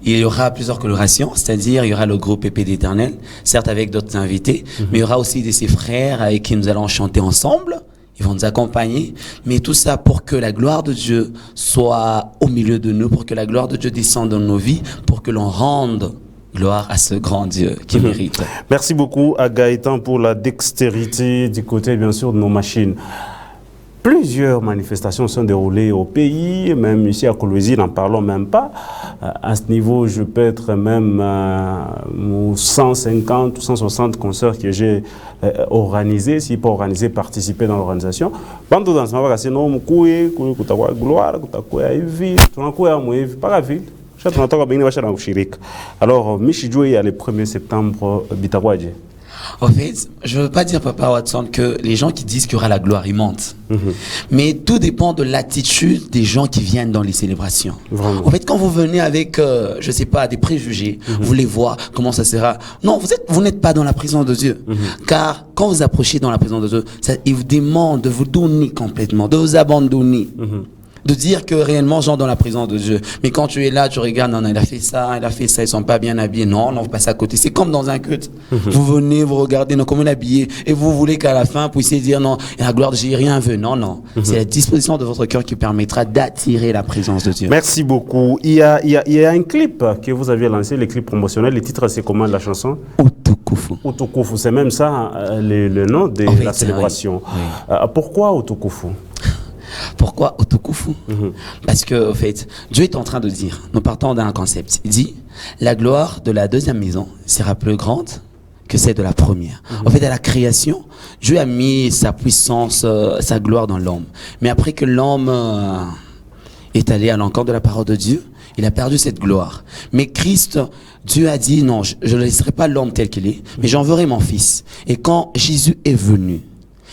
Il y aura plusieurs colorations, c'est-à-dire il y aura le groupe épée d'Éternel, certes avec d'autres invités, mais il y aura aussi de ses frères avec qui nous allons chanter ensemble. Ils vont nous accompagner, mais tout ça pour que la gloire de Dieu soit au milieu de nous, pour que la gloire de Dieu descende dans nos vies, pour que l'on rende gloire à ce grand Dieu qui mérite. Merci beaucoup à Gaëtan pour la dextérité du côté, bien sûr, de nos machines. Plusieurs manifestations sont déroulées au pays, même ici à Kolwezi, n'en parlons même pas. À ce niveau, je peux être même 150 ou 160 concerts que j'ai organisés, si pas organisés, participer dans l'organisation. Bando dans ce moment, c'est non, kutakuwa gloire, kutakuwa hivi, tunakuwa hivi, pas la ville. Alors, Michidjo, il y a le 1er septembre, Bitawaje. En fait, je ne veux pas dire, Papa Watson, que les gens qui disent qu'il y aura la gloire, ils mentent. Mais tout dépend de l'attitude des gens qui viennent dans les célébrations. En fait, quand vous venez avec, je ne sais pas, des préjugés, vous voulez voir comment ça sera. Non, vous n'êtes pas dans la présence de Dieu. Car quand vous approchez dans la présence de Dieu, il vous demande de vous donner complètement, de vous abandonner. De dire que réellement, gens dans la présence de Dieu. Mais quand tu es là, tu regardes, non, il a fait ça, ils sont pas bien habillés. Non, vous passez à côté. C'est comme dans un culte. Vous venez, vous regardez, non, comment il est habillé, et vous voulez qu'à la fin, vous puissiez dire, non, la gloire de Dieu, j'ai rien vu. Non, non. C'est la disposition de votre cœur qui permettra d'attirer la présence de Dieu. Merci beaucoup. Il y a un clip que vous aviez lancé, le clip promotionnel. Le titre, c'est comment la chanson? Otokufu. Otokufu, c'est même ça, le nom de la célébration. Oui. Pourquoi Otokufu? Pourquoi Otokufu? Parce que, en fait, Dieu est en train de dire, nous partons d'un concept. Il dit, la gloire de la deuxième maison sera plus grande que celle de la première. En fait, à la création, Dieu a mis sa puissance, sa gloire dans l'homme. Mais après que l'homme est allé à l'encontre de la parole de Dieu, il a perdu cette gloire. Mais Christ, Dieu a dit, non, je ne laisserai pas l'homme tel qu'il est, mais j'enverrai mon fils. Et quand Jésus est venu,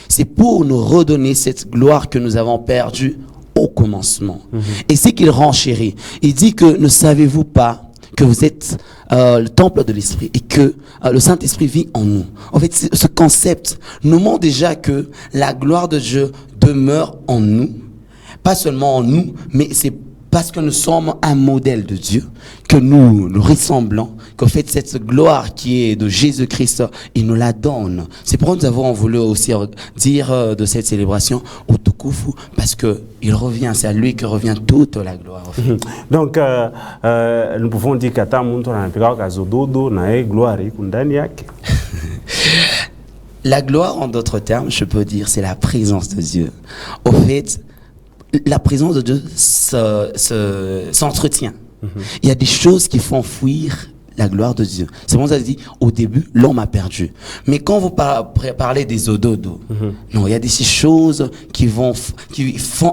c'est pour nous redonner cette gloire que nous avons perdue au commencement. Et c'est qu'il renchérit. Il dit que ne savez-vous pas que vous êtes le temple de l'Esprit et que le Saint-Esprit vit en nous. En fait, ce concept nous montre déjà que la gloire de Dieu demeure en nous. Pas seulement en nous, mais c'est parce que nous sommes un modèle de Dieu, que nous ressemblons, qu'en fait cette gloire qui est de Jésus-Christ, il nous la donne. C'est pourquoi nous avons voulu aussi dire de cette célébration Utukufu, parce que il revient, c'est à lui que revient toute la gloire. En fait. Donc, nous pouvons dire que la gloire, en d'autres termes, je peux dire, c'est la présence de Dieu. Au fait, la présence de Dieu s'entretient. Il y a des choses qui font fuir la gloire de Dieu. C'est pour ça que je dis, au début, l'homme a perdu. Mais quand vous parlez des ododos, non, il y a des choses qui font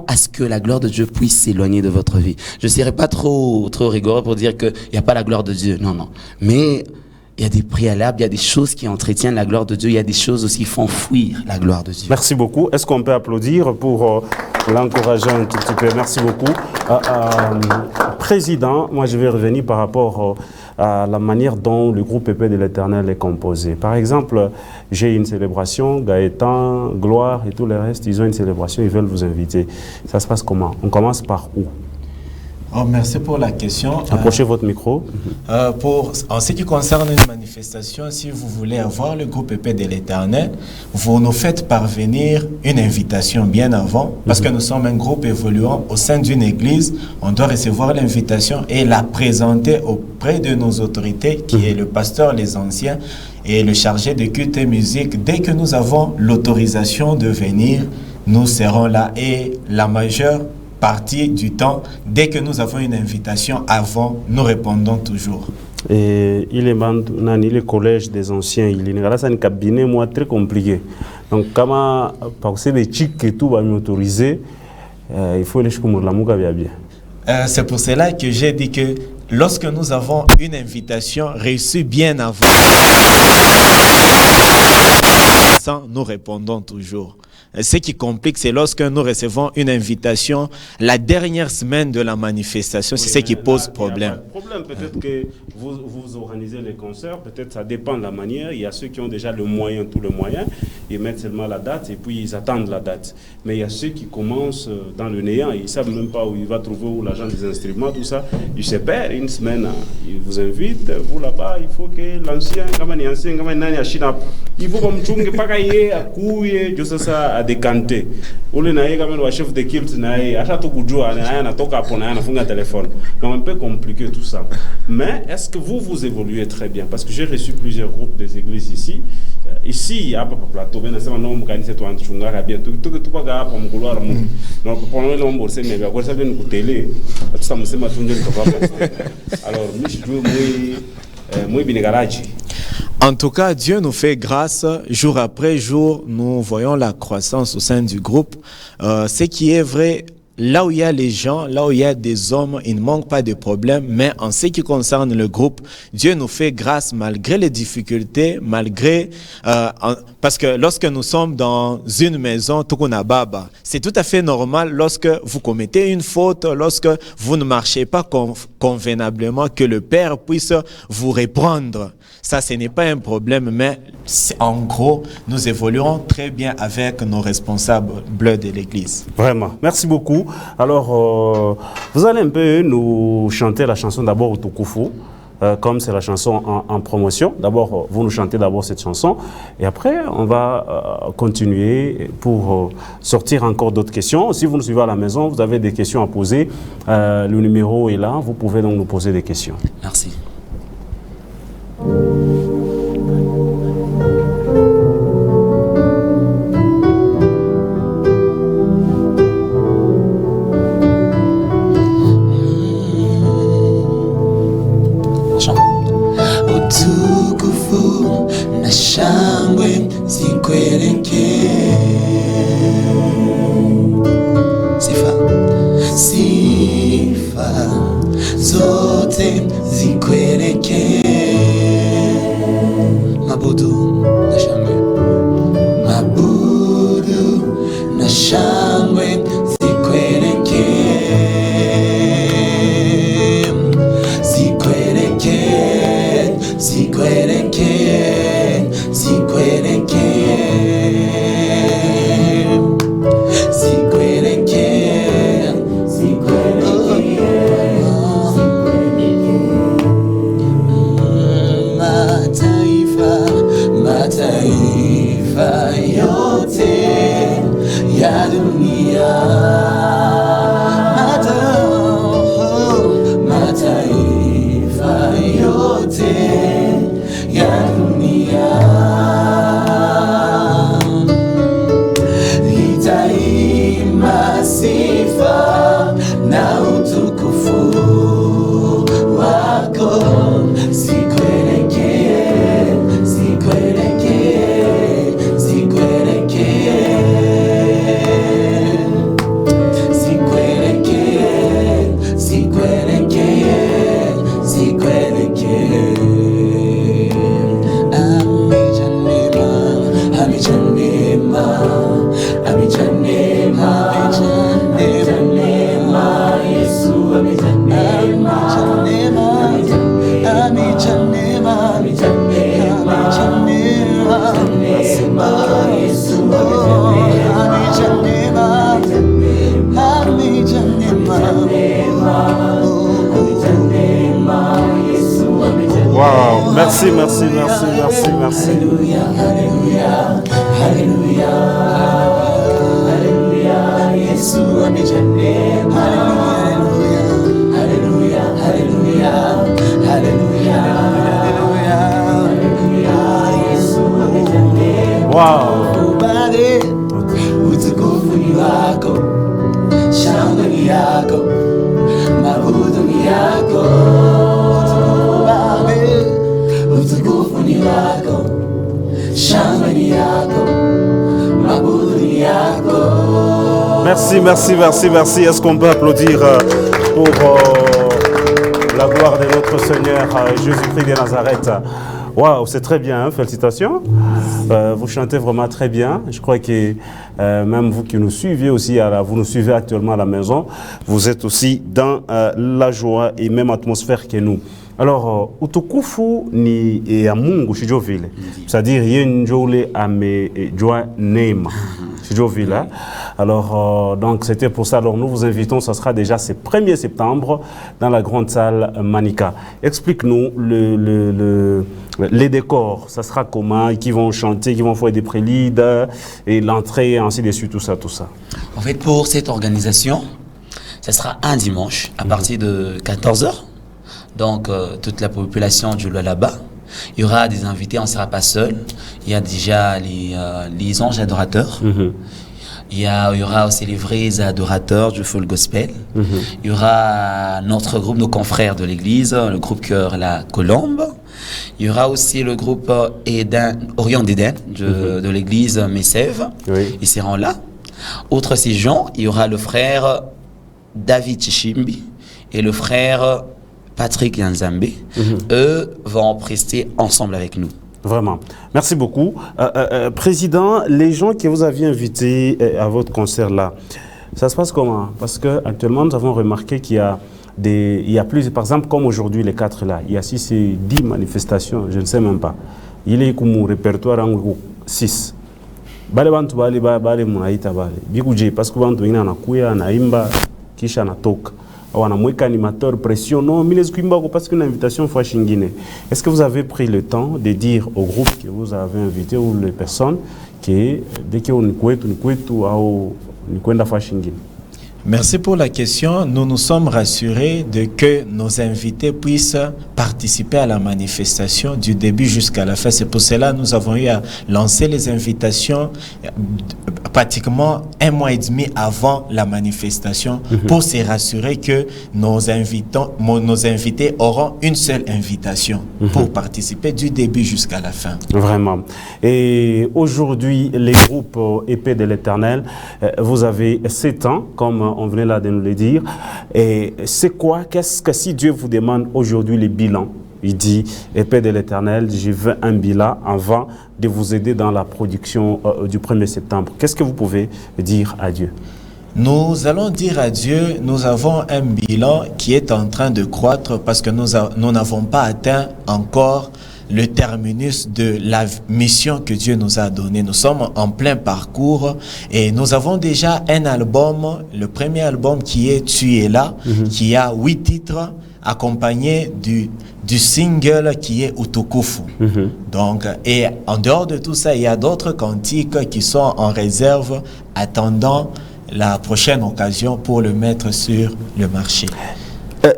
à ce que la gloire de Dieu puisse s'éloigner de votre vie. Je ne serai pas trop rigoureux pour dire qu'il n'y a pas la gloire de Dieu. Non, non. Mais il y a des préalables, il y a des choses qui entretiennent la gloire de Dieu, il y a des choses aussi qui font fuir la gloire de Dieu. Merci beaucoup. Est-ce qu'on peut applaudir pour l'encourager un tout petit peu? Merci beaucoup. Président, moi je vais revenir par rapport à la manière dont le groupe Épée de l'Éternel est composé. Par exemple, j'ai une célébration, Gaëtan, Gloire et tout le reste, ils ont une célébration, ils veulent vous inviter. Ça se passe comment? On commence par où? Oh, merci pour la question. Approchez votre micro. En ce qui concerne une manifestation, si vous voulez avoir le groupe Épée de l'Éternel, vous nous faites parvenir une invitation bien avant, parce que nous sommes un groupe évoluant au sein d'une église. On doit recevoir l'invitation et la présenter auprès de nos autorités, qui est le pasteur, les anciens et le chargé de culte et musique. Dès que nous avons l'autorisation de venir, nous serons là, et la majeure partie du temps, dès que nous avons une invitation avant, nous répondons toujours. Et il est le collège des anciens, il est un cabinet moi très compliqué. Donc comment parce que les chics et tout va m'autoriser, il faut les choses la mouka bien. C'est pour cela que j'ai dit que lorsque nous avons une invitation reçue bien avant, nous répondons toujours. Ce qui complique, c'est lorsque nous recevons une invitation la dernière semaine de la manifestation, c'est ce qui pose problème. Le problème, peut-être que vous organisez les concerts, peut-être ça dépend de la manière. Il y a ceux qui ont déjà le moyen, tout le moyen, ils mettent seulement la date et puis ils attendent la date. Mais il y a ceux qui commencent dans le néant, ils ne savent même pas où il va trouver où l'agent des instruments, tout ça. Ils se perdent une semaine, ils vous invitent, vous là-bas, il faut que l'ancien, il faut que mchunge paka ye akuye juste ça a décanté. Ule na yeye kama chef de culte na yeye acha tu kujua na yeye anatoka hapo na yeye anafunga téléphone. Donc un peu compliqué tout ça. Mais est-ce que vous évoluez très bien? Parce que j'ai reçu plusieurs groupes des églises ici. Ici, hapa pa plateau bena sema no mkanisa tu anchunga bien tu paka hapa mkulwara mu. Donc pour nous on borse mais kwa sababu ni kutele tu samsema tunje kwa alors mishi tu moi binigaraji. En tout cas, Dieu nous fait grâce. Jour après jour, nous voyons la croissance au sein du groupe. Ce qui est vrai, là où il y a les gens, là où il y a des hommes, il ne manque pas de problèmes. Mais en ce qui concerne le groupe, Dieu nous fait grâce malgré les difficultés, malgré... parce que lorsque nous sommes dans une maison, Tukunababa, c'est tout à fait normal lorsque vous commettez une faute, lorsque vous ne marchez pas convenablement, que le Père puisse vous reprendre. Ça, ce n'est pas un problème, mais en gros, nous évoluons très bien avec nos responsables bleus de l'Église. Vraiment, merci beaucoup. Alors, vous allez un peu nous chanter la chanson d'abord Utukufu, comme c'est la chanson en promotion. D'abord, vous nous chantez d'abord cette chanson, et après, on va continuer pour sortir encore d'autres questions. Si vous nous suivez à la maison, vous avez des questions à poser. Le numéro est là, vous pouvez donc nous poser des questions. Merci. Utukufu na shangwe zikwereke, sifa zote zikwereke, mabudu na shangwe, mabudu na shangwe zikwereke, mataifa yote ya dunia, mataifa yote ya dunia itaimba sifa na utukufu wako. Wow, merci, merci, merci, merci, merci. Alléluia, Alléluia, Alléluia, Alléluia, Yesu amejaniema. Alléluia, Alléluia, Alléluia, Alléluia, Alléluia, Yesu amejaniema. Wow. Ubale, utukufu ni wako, shangwe ni yako, mabudu ni yako. Utukufu ni wako, shangwe ni yako, mabudu ni yako. Merci, merci, merci, merci. Est-ce qu'on peut applaudir pour la gloire de notre Seigneur Jésus-Christ de Nazareth? Waouh, c'est très bien, hein? Félicitations. Vous chantez vraiment très bien. Je crois que même vous qui nous suivez aussi, vous nous suivez actuellement à la maison, vous êtes aussi dans la joie et même atmosphère que nous. Alors, utukufu ni ya Mungu shijo vile. C'est-à-dire yenjole amejua neema. Shijo vile. Alors, donc c'était pour ça. Alors, nous vous invitons, ça sera déjà ce 1er septembre dans la grande salle Manika. Explique-nous les décors. Ça sera comment? Qui vont chanter, qui vont faire des préludes et l'entrée, ainsi de suite, tout ça, tout ça. En fait, pour cette organisation, ça sera un dimanche à partir de 14h. Donc, toute la population du là-bas. Il y aura des invités, on ne sera pas seul. Il y a déjà les anges adorateurs. Il y aura aussi les vrais adorateurs du full gospel. Il y aura notre groupe, nos confrères de l'église, le groupe Cœur La Colombe. Il y aura aussi le groupe Orient d'Éden de l'église Messève. Ils seront là. Autre séjour, il y aura le frère David Chishimbi et le frère Patrick Yanzambe. Eux vont prester ensemble avec nous. Vraiment. Merci beaucoup. Président, les gens que vous aviez invités à votre concert là, ça se passe comment? Parce qu'actuellement, nous avons remarqué qu'il y a plus, par exemple, comme aujourd'hui, les 4 là, il y a 6 et 10 manifestations, je ne sais même pas. Il est comme un répertoire en 6. Bale bantu bale munaita bale. Bikuje parce que bantu wengine anakuya anaimba kisha anatoka. Wanamweka animateur pression. Non, parce qu'une invitation fois shingine. Est-ce que vous avez pris le temps de dire au groupe que vous avez invité ou les personnes que dès qu'on y shingine? Merci pour la question. Nous nous sommes rassurés de que nos invités puissent participer à la manifestation du début jusqu'à la fin. C'est pour cela que nous avons eu à lancer les invitations pratiquement 1 mois et demi avant la manifestation pour se rassurer que nos invités auront une seule invitation pour participer du début jusqu'à la fin. Vraiment. Et aujourd'hui, les groupes épées de l'Éternel, vous avez 7 ans, comme on venait là de nous le dire. Et c'est quoi, qu'est-ce que si Dieu vous demande aujourd'hui les bilans? Il dit, épée de l'Éternel, je veux un bilan avant de vous aider dans la production du 1er septembre. Qu'est-ce que vous pouvez dire à Dieu? Nous allons dire à Dieu, nous avons un bilan qui est en train de croître parce que nous n'avons pas atteint encore le terminus de la mission que Dieu nous a donnée. Nous sommes en plein parcours et nous avons déjà un album, le premier album qui est Tu es là, qui a 8 titres accompagné du single qui est Utukufu. Donc, et en dehors de tout ça, il y a d'autres cantiques qui sont en réserve attendant la prochaine occasion pour le mettre sur le marché.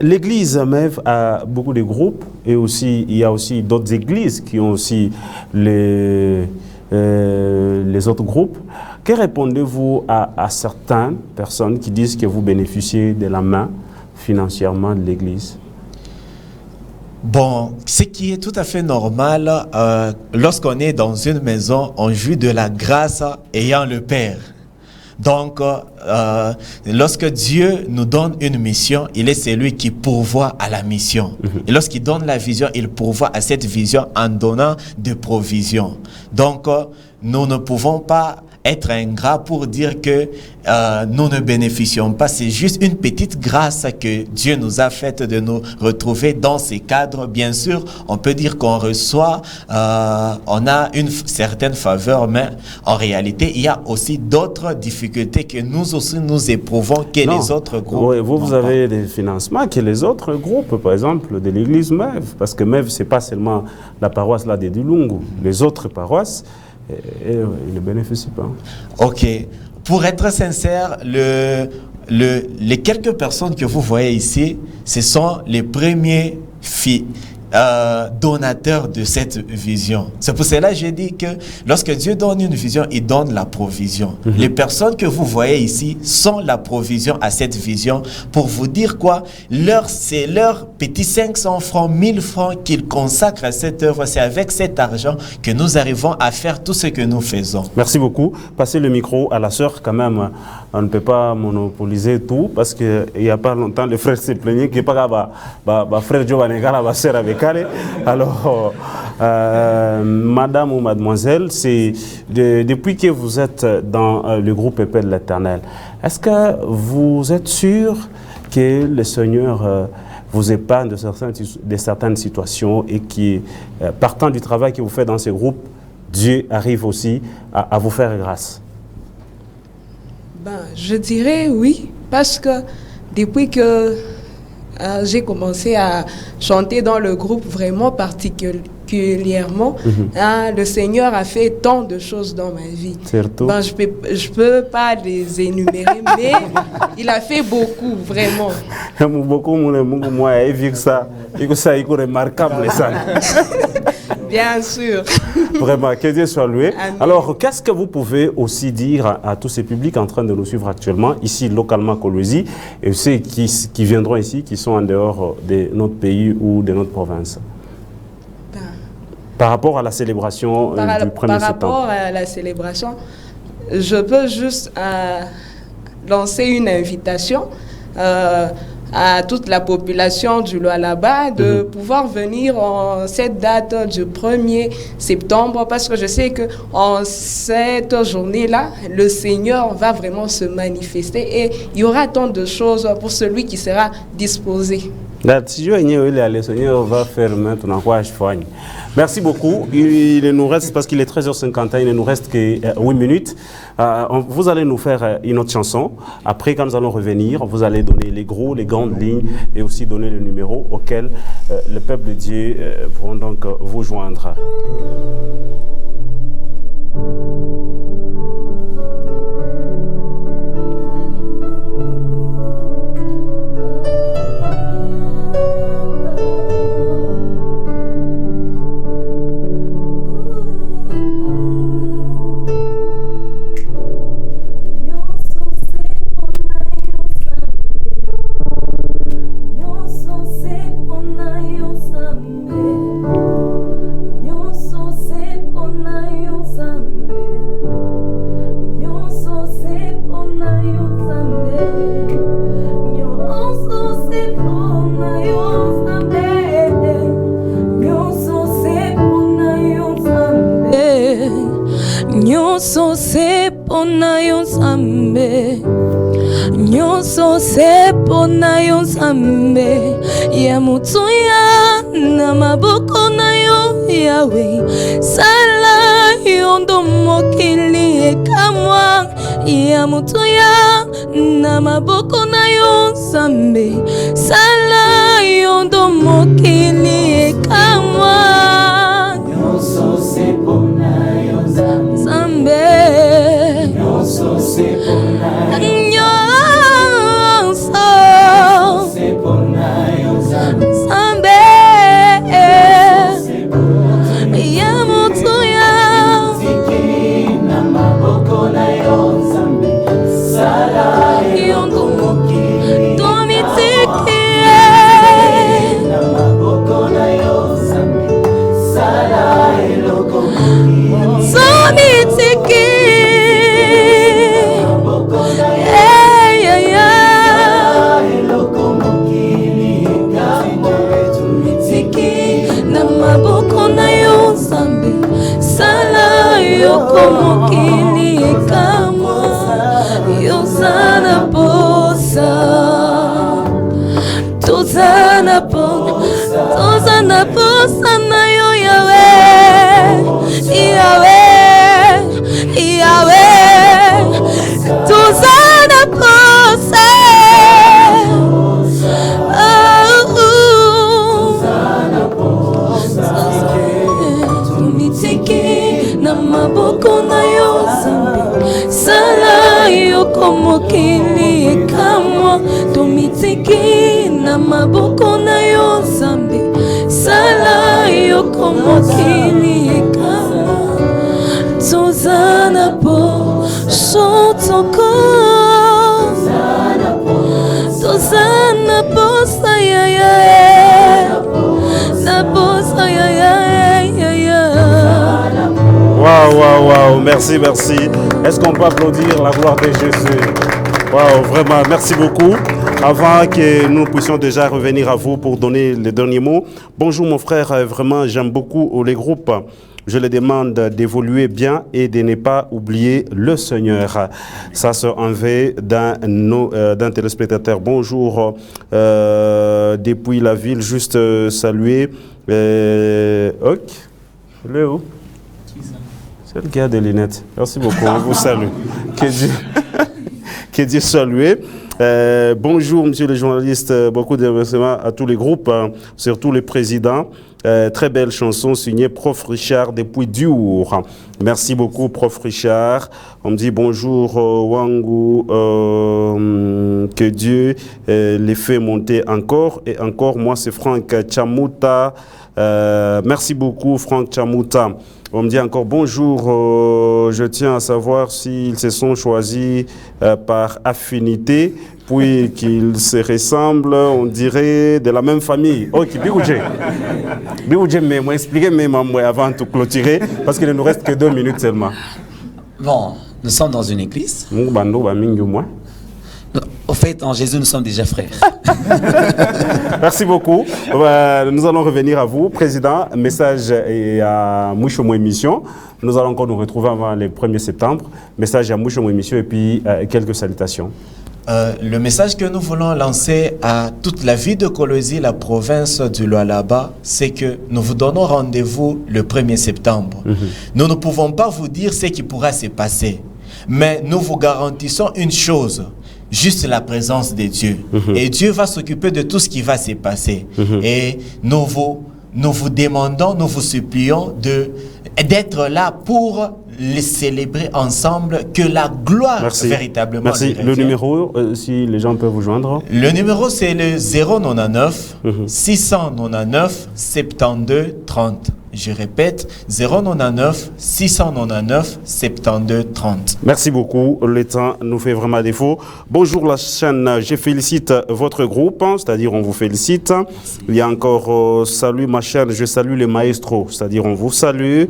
L'église MEV a beaucoup de groupes et aussi, il y a aussi d'autres églises qui ont aussi les autres groupes. Que répondez-vous à certaines personnes qui disent que vous bénéficiez de la main financièrement de l'église? Bon, ce qui est tout à fait normal, lorsqu'on est dans une maison, on jouit de la grâce ayant le Père. Donc, lorsque Dieu nous donne une mission, il est celui qui pourvoit à la mission. Et lorsqu'il donne la vision, il pourvoit à cette vision en donnant des provisions. Donc, nous ne pouvons pas être ingrats pour dire que nous ne bénéficions pas. C'est juste une petite grâce que Dieu nous a faite de nous retrouver dans ces cadres. Bien sûr, on peut dire qu'on reçoit, on a une certaine faveur, mais en réalité, il y a aussi d'autres difficultés que nous aussi nous éprouvons que les autres groupes. Oui, vous avez des financements que les autres groupes, par exemple, de l'église MEV, parce que MEV, ce n'est pas seulement la paroisse là de Dulungu, les autres paroisses, ils ne bénéficient pas. Ok. Pour être sincère, les quelques personnes que vous voyez ici, ce sont les premiers donateurs de cette vision. C'est pour cela que j'ai dit que lorsque Dieu donne une vision, il donne la provision. Les personnes que vous voyez ici sont la provision à cette vision. Pour vous dire quoi, c'est leur petit 500 francs, 1000 francs qu'ils consacrent à cette œuvre. C'est avec cet argent que nous arrivons à faire tout ce que nous faisons. Merci beaucoup. Passez le micro à la sœur quand même. On ne peut pas monopoliser tout parce qu'il n'y a pas longtemps, le frère s'est plaigné qu'il n'y a pas frère Giovanni, la sœur avec elle. Alors, madame ou mademoiselle, c'est depuis que vous êtes dans le groupe Épée de l'Éternel, est-ce que vous êtes sûr que le Seigneur vous épargne de certaines situations et qui, partant du travail que vous faites dans ce groupe, Dieu arrive aussi à vous faire grâce? Je dirais oui, parce que depuis que j'ai commencé à chanter dans le groupe vraiment particulièrement, le Seigneur a fait tant de choses dans ma vie. Je peux pas les énumérer, mais il a fait beaucoup, vraiment. Beaucoup, moi, j'ai vu que ça est remarquable. Bien sûr. Vraiment, que Dieu soit loué. Alors, qu'est-ce que vous pouvez aussi dire à tous ces publics en train de nous suivre actuellement, ici localement à Kolwezi, et ceux qui viendront ici, qui sont en dehors de notre pays ou de notre province? Par rapport à la célébration du 1er septembre. Par rapport à la célébration, je peux juste lancer une invitation à toute la population du Lualaba de pouvoir venir en cette date du 1er septembre, parce que je sais que en cette journée-là, le Seigneur va vraiment se manifester et il y aura tant de choses pour celui qui sera disposé. Le Seigneur va faire maintenant quoi je fais. Merci beaucoup. Il nous reste, parce qu'il est 13h51, il ne nous reste que 8 minutes. Vous allez nous faire une autre chanson. Après, quand nous allons revenir, vous allez donner les grandes lignes et aussi donner le numéro auquel le peuple de Dieu pourront donc vous joindre. Nyonso se pona yo Nzambe, nyonso se pona yo Nzambe, ya mutuya na maboko na yo Yahweh, sala yo ndo mokili ekamwa ya mutuya na maboko na yo Nzambe sala yo ndo mokili ekamwa nyonso sepona yo Nzambe nyonso sepona yo nyonso sepona yo Nzambe ya mutuya na maboko na yo Nzambe sala yo ndo mokili tomitiki na maboko na yo Nzambe sala eloko mokili tomitiki eloko mokili na maboko na yo Nzambe sala yoko mokili ekamwa yozana posa tozana posa na yo Yawe Yawe Yawe tozana posa na maboko na yo Nzambe sala yoko mokili ekamwa tomitiki na maboko na yo Nzambe sala yoko mokili ekamwa tozana po shotoko tozana posa ya na posa ya Waouh, merci. Est-ce qu'on peut applaudir la gloire de Jésus? Waouh, vraiment, merci beaucoup. Avant que nous puissions déjà revenir à vous pour donner les derniers mots. Bonjour mon frère, vraiment j'aime beaucoup les groupes. Je les demande d'évoluer bien et de ne pas oublier le Seigneur. Ça se envoie d'un téléspectateur. Bonjour, depuis la ville, juste saluer. Ok, Léo. C'est le gars des lunettes. Merci beaucoup. On vous salue. Que Dieu salue. Bonjour, monsieur le journaliste. Beaucoup de remerciements à tous les groupes, surtout les présidents. Très belle chanson signée Prof Richard depuis Diour. Merci beaucoup, Prof Richard. On me dit bonjour, Wangu. Que Dieu les fait monter encore et encore. Moi, c'est Franck Chamuta. Merci beaucoup, Franck Chamuta. On me dit encore bonjour, je tiens à savoir s'ils se sont choisis par affinité, puis qu'ils se ressemblent, on dirait, de la même famille. Ok, Bigoudje, mais moi expliquez même avant de clôturer, parce qu'il ne nous reste que 2 minutes seulement. Bon, nous sommes dans une église. Au fait, en Jésus, nous sommes déjà frères. Merci beaucoup. Nous allons revenir à vous. Président, message à Mouchomo émission. Nous allons encore nous retrouver avant le 1er septembre. Message à Mouchomo émission et puis quelques salutations. Le message que nous voulons lancer à toute la ville de Kolwezi, la province du Lualaba, c'est que nous vous donnons rendez-vous le 1er septembre. Nous ne pouvons pas vous dire ce qui pourra se passer, mais nous vous garantissons une chose. Juste la présence de Dieu. Et Dieu va s'occuper de tout ce qui va se passer. Et nous vous demandons, nous vous supplions d'être là pour les célébrer ensemble, que la gloire véritablement. Merci. Le numéro, si les gens peuvent vous joindre. Le numéro, c'est le 099 699 72 30. Je répète, 099 699 72 30. Merci beaucoup. Le temps nous fait vraiment défaut. Bonjour la chaîne, je félicite votre groupe, c'est-à-dire on vous félicite. Merci. Il y a encore salut ma chaîne, je salue les maestros, c'est-à-dire on vous salue.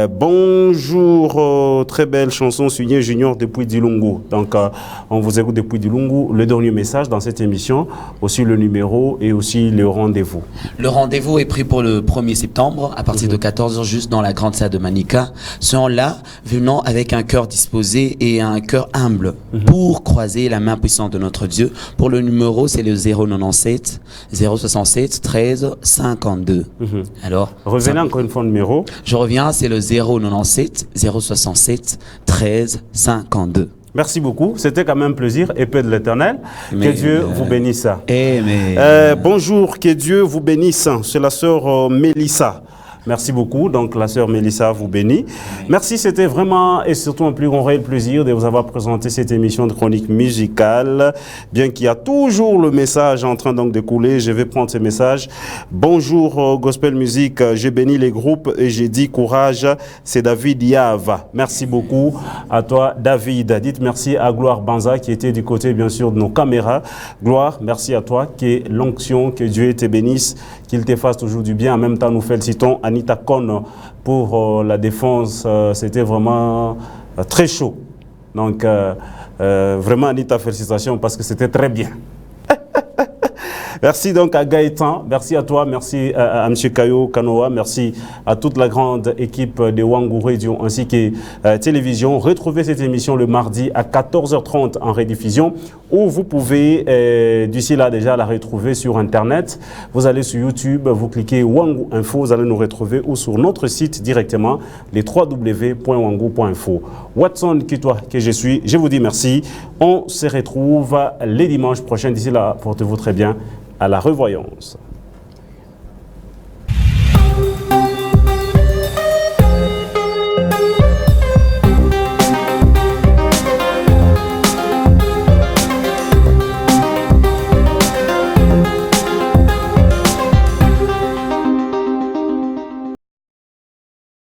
Bonjour, très belle chanson signée Junior depuis Dilungu. Donc on vous écoute depuis Dilungu. Le dernier message dans cette émission, aussi le numéro et aussi le rendez-vous. Le rendez-vous est pris pour le 1er septembre. septembre, à partir de 14h, juste dans la grande salle de Manica, seront là, venant avec un cœur disposé et un cœur humble pour croiser la main puissante de notre Dieu. Pour le numéro, c'est le 097 067 13 52. Alors, revenez encore une fois le numéro. Je reviens, c'est le 097 067 13 52. Merci beaucoup, c'était quand même un plaisir, épée de l'Éternel. Que Dieu vous bénisse. Bonjour, que Dieu vous bénisse. C'est la sœur Mélissa. Merci beaucoup. Donc, la sœur Mélissa vous bénit. Merci, c'était vraiment et surtout un plus grand réel plaisir de vous avoir présenté cette émission de chronique musicale. Bien qu'il y a toujours le message en train donc de couler, je vais prendre ce message. Bonjour, Gospel Music. J'ai béni les groupes et j'ai dit courage. C'est David Yava. Merci beaucoup à toi, David. Dites merci à Gloire Banza qui était du côté, bien sûr, de nos caméras. Gloire, merci à toi. Que l'onction, que Dieu te bénisse, qu'il te fasse toujours du bien. En même temps, nous félicitons Anita Kon pour la défense. C'était vraiment très chaud. Donc, vraiment, Anita, félicitations parce que c'était très bien. Merci donc à Gaëtan, merci à toi, merci à M. Kayo Kanoa, merci à toute la grande équipe de Wangu Radio ainsi que Télévision. Retrouvez cette émission le mardi à 14h30 en rediffusion ou vous pouvez d'ici là déjà la retrouver sur Internet. Vous allez sur YouTube, vous cliquez Wangu Info, vous allez nous retrouver ou sur notre site directement, les www.wangu.info. Watson, qui toi, que je suis, je vous dis merci. On se retrouve les dimanches prochains. D'ici là, portez-vous très bien. À la revoyance.